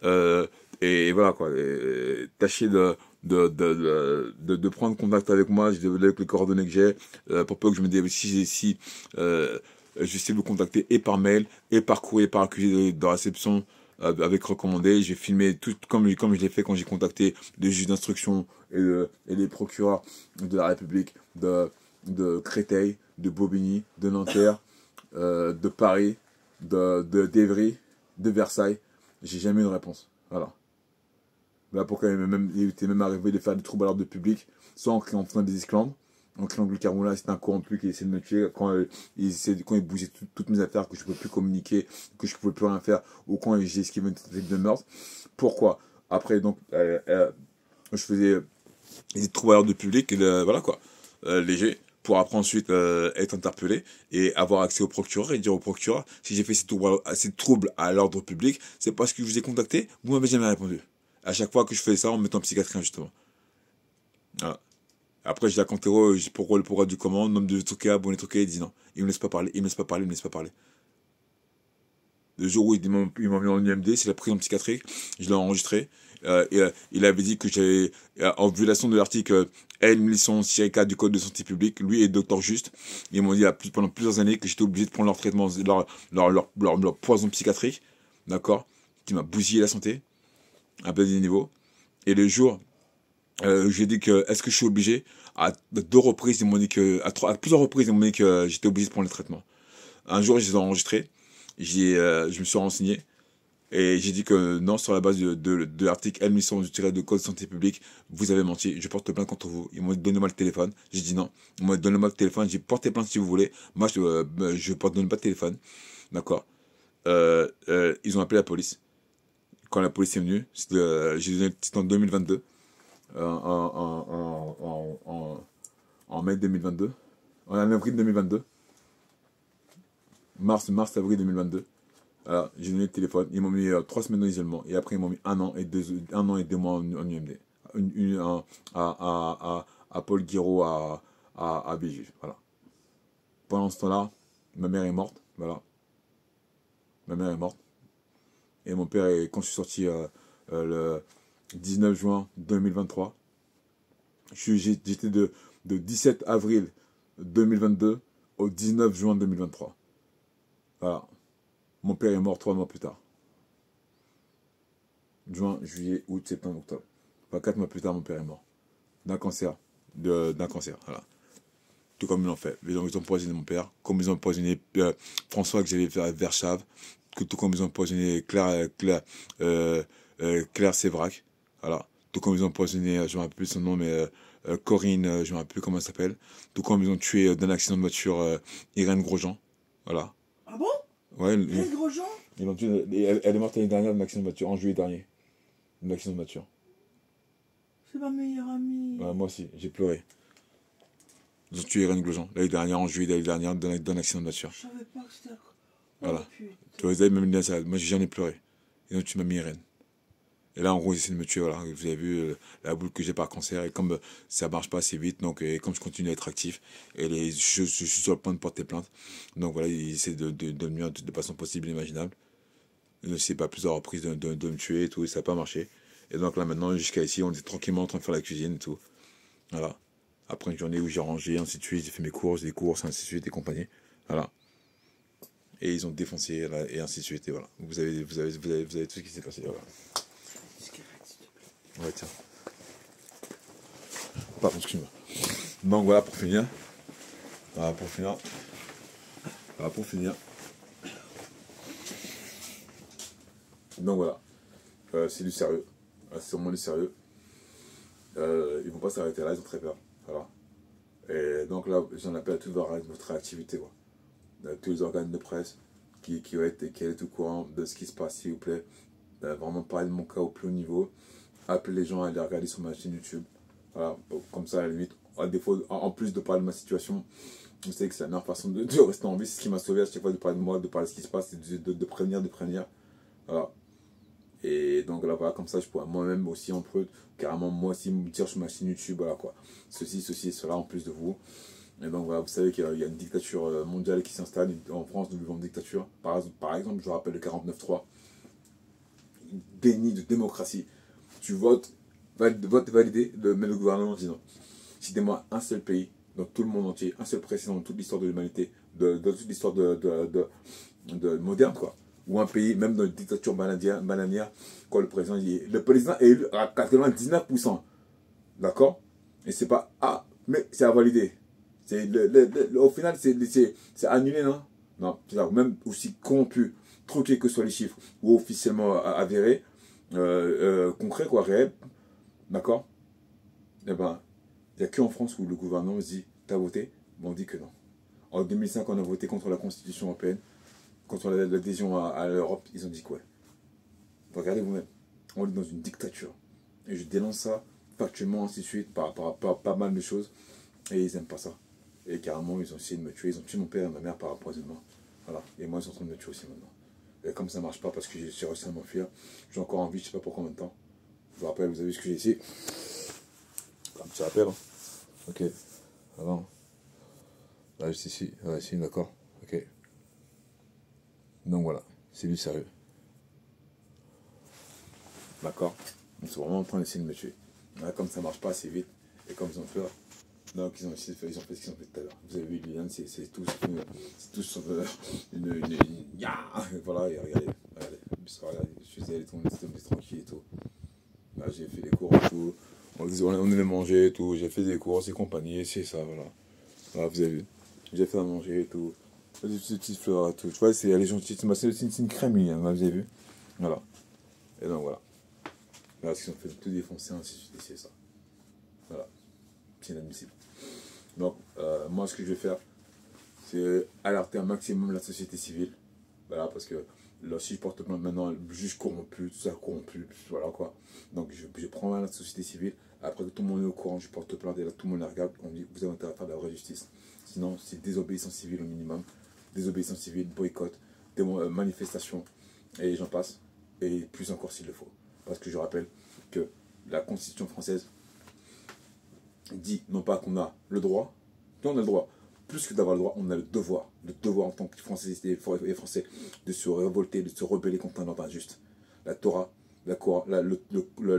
S1: Euh, et voilà, quoi. Et tâchez de prendre contact avec moi, avec les coordonnées que j'ai, pour peu que je me dise si j'essaie de vous contacter et par mail, et par courrier, par accusé de réception, avec recommandé. J'ai filmé tout comme je l'ai fait quand j'ai contacté les juges d'instruction et les procureurs de la République de Créteil, de Bobigny, de Nanterre, de Paris, d'Evry, de Versailles. J'ai jamais eu de réponse. Voilà. Là, pourquoi il était même arrivé de faire des troubles à l'ordre public, soit en faisant des esclandres, en criant que le Caroula c'est un corrompu qui essaie de me tuer, quand il bougeait toutes mes affaires, que je ne pouvais plus communiquer, que je ne pouvais plus rien faire, ou quand j'ai esquivé une tentative de meurtre. Pourquoi? Après, donc, je faisais des troubles à l'ordre public, voilà quoi, léger, pour après ensuite être interpellé et avoir accès au procureur et dire au procureur, si j'ai fait ces troubles à l'ordre public, c'est parce que je vous ai contacté, vous m'avez jamais répondu. À chaque fois que je faisais ça, en me mettant en psychiatrie, justement. Voilà. Après, je la Cantero, pourquoi le pourquoi du comment, nombre de trucs à, bon, les trucs à, il dit non. Il me laisse pas parler, il me laisse pas parler, il me laisse pas parler. Le jour où il m'a mis en UMD, c'est la prison psychiatrique, je l'ai enregistré. Il avait dit que j'avais, en violation de l'article L1100-K du Code de santé publique, lui et Dr Juste, ils m'ont dit pendant plusieurs années que j'étais obligé de prendre leur traitement, leur poison psychiatrique, d'accord, qui m'a bousillé la santé, à plein des niveaux. Et le jour, j'ai dit que, est-ce que je suis obligé? À deux reprises, ils m'ont dit que, à plusieurs reprises, ils m'ont dit que j'étais obligé de prendre le traitement. Un jour, je les ai enregistrés, je me suis renseigné, et j'ai dit que non, sur la base de l'article L1100 de Code de santé publique, vous avez menti, je porte plainte contre vous. Ils m'ont dit, donnez-moi le téléphone. J'ai dit non. Ils m'ont dit, donnez-moi le téléphone. J'ai porté plainte si vous voulez. Moi, je porte, donne pas de téléphone. D'accord. Ils ont appelé la police. Quand la police est venue, c'était en 2022. En mai 2022. En avril 2022. Avril 2022. Alors, j'ai donné le téléphone. Ils m'ont mis 3 semaines d'isolement. Et après, ils m'ont mis 1 an et 2 mois en UMD. À Paul Guiraud, à Béju. Voilà. Pendant ce temps-là, ma mère est morte. Voilà. Ma mère est morte. Et mon père, quand je suis sorti le 19 juin 2023, j'étais de 17 avril 2022 au 19 juin 2023. Voilà. Mon père est mort 3 mois plus tard. Juin, juillet, août, septembre, octobre. Enfin, 4 mois plus tard, mon père est mort. D'un cancer. D'un cancer, voilà. Tout comme ils l'ont fait. Ils ont poisonné mon père. Comme ils ont poisonné François que j'avais fait à Verschave. Tout comme ils ont poisonné Claire Sévrac. Voilà. Tout comme ils ont poisonné, je ne me rappelle plus son nom, mais Corinne, je ne me rappelle plus comment elle s'appelle. Tout comme ils ont tué d'un accident de voiture Irène Grosjean. Voilà.
S2: Ah bon?
S1: Ouais,
S2: Irène Grosjean?
S1: ils l'ont tué, elle est morte l'année dernière d'un accident de voiture, en juillet dernier. D'un accident de voiture.
S2: C'est ma meilleure amie.
S1: Ouais, moi aussi, j'ai pleuré. Ils ont tué Irène Grosjean l'année dernière, en juillet l'année dernière, d'un accident de voiture.
S2: Je savais pas que c'était...
S1: Voilà.
S2: Oh,
S1: tu vois, ils avaient même dit ça. Moi, j'en ai pleuré. Ils ont tué ma Irène. Et là, en gros, ils essaient de me tuer. Voilà. Vous avez vu la boule que j'ai par cancer. Et comme ça marche pas assez vite, donc, et comme je continue à être actif, et je suis sur le point de porter plainte. Donc voilà, ils essaient de me nuire de façon possible et imaginable. Ils ne savent pas plusieurs reprises de me tuer et tout. Et ça n'a pas marché. Et donc là, maintenant, jusqu'à ici, on est tranquillement en train de faire la cuisine et tout. Voilà. Après une journée où j'ai rangé, ainsi de suite, j'ai fait mes courses, des courses, ainsi de suite, et compagnie. Voilà. Et ils ont défoncé, là, et ainsi de suite, et voilà. Vous avez tout ce qui s'est passé, voilà. Ouais, tiens. Pardon, excuse-moi. Donc voilà, pour finir. Voilà, pour finir. Voilà, pour finir. Donc voilà. C'est du sérieux. C'est vraiment du sérieux. Ils vont pas s'arrêter là, ils ont très peur. Voilà. Et donc là, j'en appelle à toute votre réactivité, quoi. Tous les organes de presse qui est au courant de ce qui se passe, s'il vous plaît, vraiment parler de mon cas au plus haut niveau, appeler les gens à aller regarder sur ma chaîne YouTube. Voilà, comme ça, à la limite, à défaut, en plus de parler de ma situation, vous savez que c'est la meilleure façon de rester en vie. C'est ce qui m'a sauvé à chaque fois de parler de moi, de parler de ce qui se passe, de prévenir, de prévenir. Voilà. Et donc là, voilà, comme ça, je pourrais moi-même aussi, en peu, carrément, moi aussi, me dire sur ma chaîne YouTube, voilà quoi. Ceci et cela, en plus de vous. Et donc voilà, vous savez qu'il y a une dictature mondiale qui s'installe. En France, nous vivons une dictature. Par exemple, je rappelle le 49.3. Déni de démocratie. Tu votes, vote validé, mais le gouvernement dit non. Citez-moi un seul pays, dans tout le monde entier, un seul président dans toute l'histoire de l'humanité, de toute l'histoire de moderne, quoi. Ou un pays, même dans une dictature bananière, quand le président est élu à 99%. D'accord? Et c'est pas, ah, mais c'est à valider. Au final, c'est annulé, non? Non, même aussi corrompu, truqué que soient les chiffres, ou officiellement avéré, concret, quoi, réel, d'accord? Eh ben, il n'y a qu'en France où le gouvernement se dit, t'as voté? Bon, on dit que non. En 2005, on a voté contre la Constitution européenne, contre l'adhésion à l'Europe, ils ont dit quoi? Regardez vous-même, on est dans une dictature. Et je dénonce ça factuellement, ainsi de suite, par rapport à pas mal de choses, et ils n'aiment pas ça. Et carrément, ils ont essayé de me tuer, ils ont tué mon père et ma mère par empoisonnement. Voilà, et moi, ils sont en train de me tuer aussi maintenant. Et comme ça ne marche pas parce que j'ai réussi à m'enfuir, j'ai encore envie, je ne sais pas pour combien de temps. Je vous rappelle, vous avez vu ce que j'ai ici. Un petit rappel. Hein. Ok. Alors. Là, juste ici. Ouais, ici, d'accord. Ok. Donc voilà, c'est du sérieux. D'accord. Ils sont vraiment en train d'essayer de me tuer. Là, comme ça ne marche pas assez vite, et comme ils ont fait. Donc ils ont fait ce qu'ils ont fait tout à l'heure. Vous avez vu, Liliane, c'est tous sur voilà, et regardez. Je suis allé tranquille et tout. Là, j'ai fait des cours et tout. On allait manger et tout. J'ai fait des cours, c'est compagnie, c'est ça, voilà. Voilà, vous avez vu. J'ai fait à manger et tout. Des petites fleurs et tout. Tu vois, elle est gentille. C'est une crème, Liliane, vous avez vu. Voilà. Et donc voilà. Là, ils ont fait tout défoncer, ainsi de suite, c'est ça. Voilà. C'est inadmissible. Donc, moi, ce que je vais faire, c'est alerter un maximum la société civile. Voilà, parce que là, si je porte plainte maintenant, le juge corrompu, tout ça corrompu, voilà quoi. Donc, je prends la société civile. Après que tout le monde est au courant, je porte plainte et là, tout le monde la regarde. On dit, vous avez intérêt à faire de la vraie justice. Sinon, c'est désobéissance civile au minimum. Désobéissance civile, boycott, manifestation, et j'en passe. Et plus encore s'il le faut. Parce que je rappelle que la Constitution française dit non pas qu'on a le droit, non, on a le droit, plus que d'avoir le droit, on a le devoir en tant que Français et Français, de se révolter, de se rebeller contre un ordre injuste. La Torah, la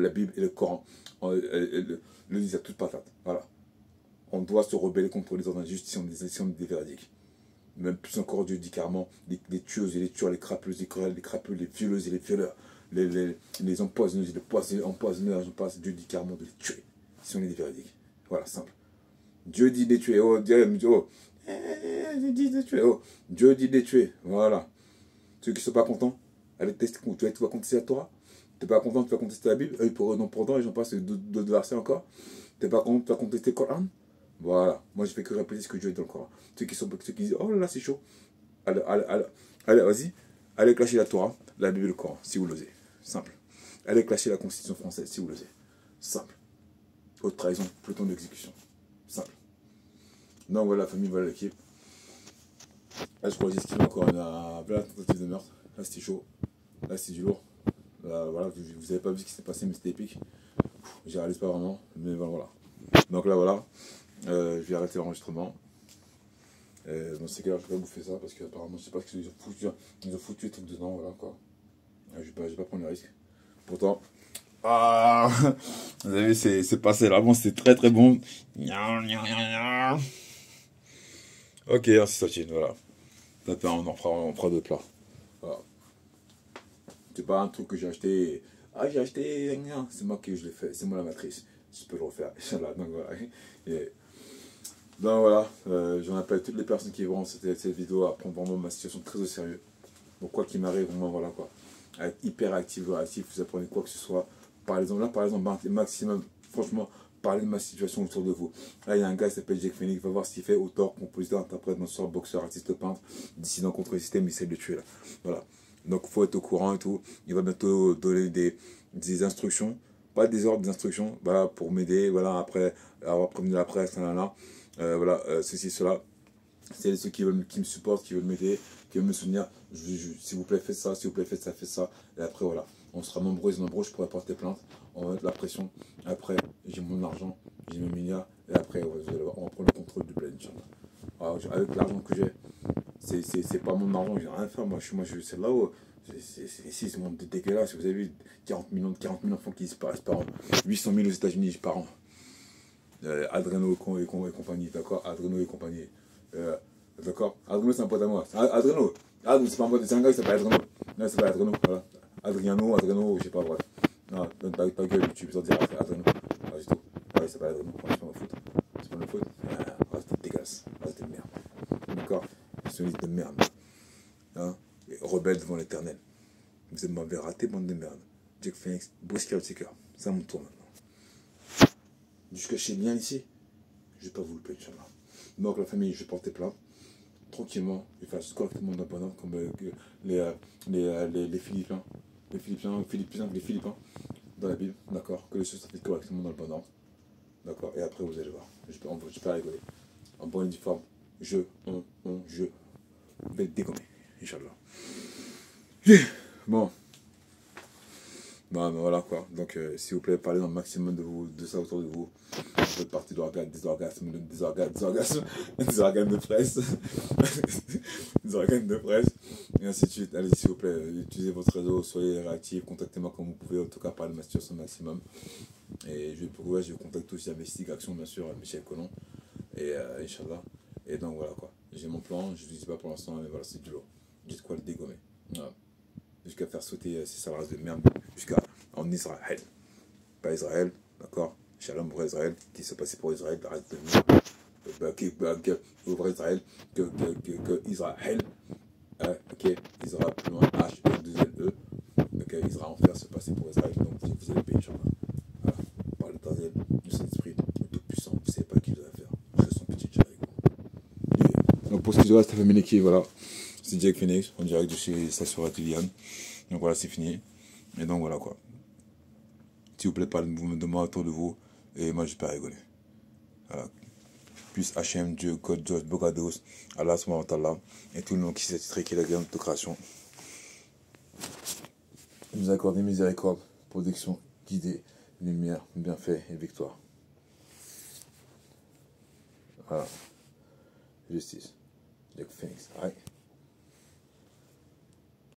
S1: Bible et le Coran le disent à toute patate. Voilà. On doit se rebeller contre les ordres injustes si on est des véridiques. Même plus encore, Dieu dit carrément, les tueuses et les tueurs, les crapuleuses, les crapuleux, les violeuses et les violeurs, les empoisonneuses et les empoisonneurs, j'en passe, Dieu dit carrément de les tuer si on est des véridiques. Voilà, simple. Dieu dit de les tuer. Oh, Dieu dit de les tuer. Oh, Dieu dit de les tuer. Voilà. Ceux qui ne sont pas contents, allez tester. Tu vas contester la Torah. Tu n'es pas content, tu vas contester la Bible. Eux, pour non pourtant, et j'en passe d'autres versets encore. Tu n'es pas content, tu vas contester le Coran. Voilà. Moi, je fais que répéter ce que Dieu dit dans le Coran. Ceux qui disent, oh là là, c'est chaud. Allez, vas-y. Allez clasher la Torah, la Bible et le Coran, si vous l'osez. Simple. Allez clasher la Constitution française, si vous l'osez. Simple. Haute trahison, peloton d'exécution. Simple. Donc voilà la famille, voilà l'équipe. Là je crois que j'ai encore une tentative de meurtre. Là c'était chaud. Là c'était du lourd. Là, voilà, vous n'avez pas vu ce qui s'est passé mais c'était épique. J'y réalise pas vraiment. Mais voilà. Donc là voilà. Je vais arrêter l'enregistrement. Dans ces cas-là je vais pas bouffer ça parce qu'apparemment je sais pas ce qu'ils ont foutu. Ils ont foutu les trucs dedans, voilà quoi. Je vais pas prendre le risque. Pourtant. Ah, vous avez vu, c'est passé là. Bon, c'est très très bon. Ok, merci Sachin, voilà. On fera d'autres plats. Voilà. C'est pas un truc que j'ai acheté. Ah, j'ai acheté. C'est moi qui je l'ai fait. C'est moi la matrice. Je peux le refaire. Donc voilà. Donc voilà. J'en appelle toutes les personnes qui verront cette vidéo à prendre vraiment ma situation très au sérieux. Donc quoi qu'il m'arrive, vraiment voilà quoi. À être hyper actif, vous apprenez quoi que ce soit. Par exemple, maximum, franchement, parlez de ma situation autour de vous. Là, il y a un gars qui s'appelle Jack Phoenix, va voir ce qu'il fait, auteur, compositeur, interprète, danseur, boxeur, artiste peintre, dissident contre le système, il essaie de le tuer là. Voilà. Donc il faut être au courant et tout. Il va bientôt donner des instructions, pas des ordres, des instructions, voilà, pour m'aider, voilà, après avoir prévenu la presse, là, voilà, ceci, cela. C'est ceux qui me supportent, qui veulent m'aider, qui veulent me soutenir. S'il vous plaît, faites ça, s'il vous plaît, faites ça, faites ça. Et après, voilà, on sera nombreux et nombreux, je pourrais porter plainte, on va mettre la pression. Après, j'ai mon argent, j'ai mes milliards, et après, ouais, vous allez voir, on va prendre le contrôle du bled, Inch'Allah. Alors, avec l'argent que j'ai, c'est pas mon argent, j'ai rien à faire. C'est là où. C'est ce monde dégueulasse. Vous avez vu 40 millions d'enfants qui disparaissent par an, 800 000 aux États-Unis par an. Adreno et compagnie, d'accord. Adreno et compagnie. D'accord. Adreno, c'est un pote à moi. Adreno, c'est pas un pote, c'est un gars qui s'appelle Adreno. Non, c'est pas Adreno, voilà. Adriano, je sais pas, voilà. Non, donne ta gueule, tu peux t'en dire Adreno. Ah, c'est tout. Ah, il s'appelle Adreno, c'est pas ma faute. C'est pas ma faute. Ah, c'était dégueulasse. Ah, c'était de merde. D'accord. C'est une liste de merde. Hein, rebelle devant l'éternel. Vous m'avez raté, bande de merde. Jack Phoenix, Briscoe Seeker. C'est à mon tour maintenant. Jusque chez bien ici, je vais pas vous le plaindre, Inch'Allah. Donc la famille, je vais porter plainte. Tranquillement, je vais faire correctement d'abandon comme les Philippins. Les Philippins dans la Bible, d'accord. Que les choses soient faites correctement dans l'abondance. D'accord. Et après, vous allez voir. Je peux rigoler. En bon uniforme, je vais dégommer, Inch'Allah. Bon. Bon, ben voilà quoi. Donc, s'il vous plaît, parlez un maximum de ça autour de vous. Faites partie des organes de presse. Des organes de presse. Et ainsi de suite. Allez, s'il vous plaît, utilisez votre réseau, soyez réactifs, contactez-moi comme vous pouvez. En tout cas, parlez de ma situation au maximum. Et je vais contacter aussi Investigation, bien sûr, Michel Collomb. Et Inch'Allah. Et donc voilà quoi. J'ai mon plan, je ne le dis pas pour l'instant, mais voilà, c'est du lourd. J'ai de quoi le dégommer. Voilà. Jusqu'à faire sauter ces salariés de merde, jusqu'à en Israël. Pas Israël, d'accord. Shalom pour Israël, qui s'est passé pour Israël, arrête de merde. Que Israël, que Israël, ok, Israël plus loin, H-E-2-L-E, ok, Israël en faire se passer pour Israël, donc vous allez payer, Inch'Allah. Voilà, par l'éternel, du Saint-Esprit, le Tout-Puissant, vous ne savez pas qui vous allez faire. Je sens petit avec vous. Donc pour ce qui reste, la famille qui, voilà. C'est Jack Phoenix, en direct de chez Sassura Tilian. Donc voilà, c'est fini. Et donc voilà quoi. S'il vous plaît, parlez de moi autour de vous. Et moi, je peux rigoler. Voilà. Puis Hachem, Dieu, God, George, Bogados, Allah, subhanahu wa ta'ala, et tout le nom qui s'est titré, qui est la grande de création. Il nous accorde miséricorde, protection, guidée, lumière, bienfait et victoire. Voilà. Justice. Jack Phoenix. Aïe.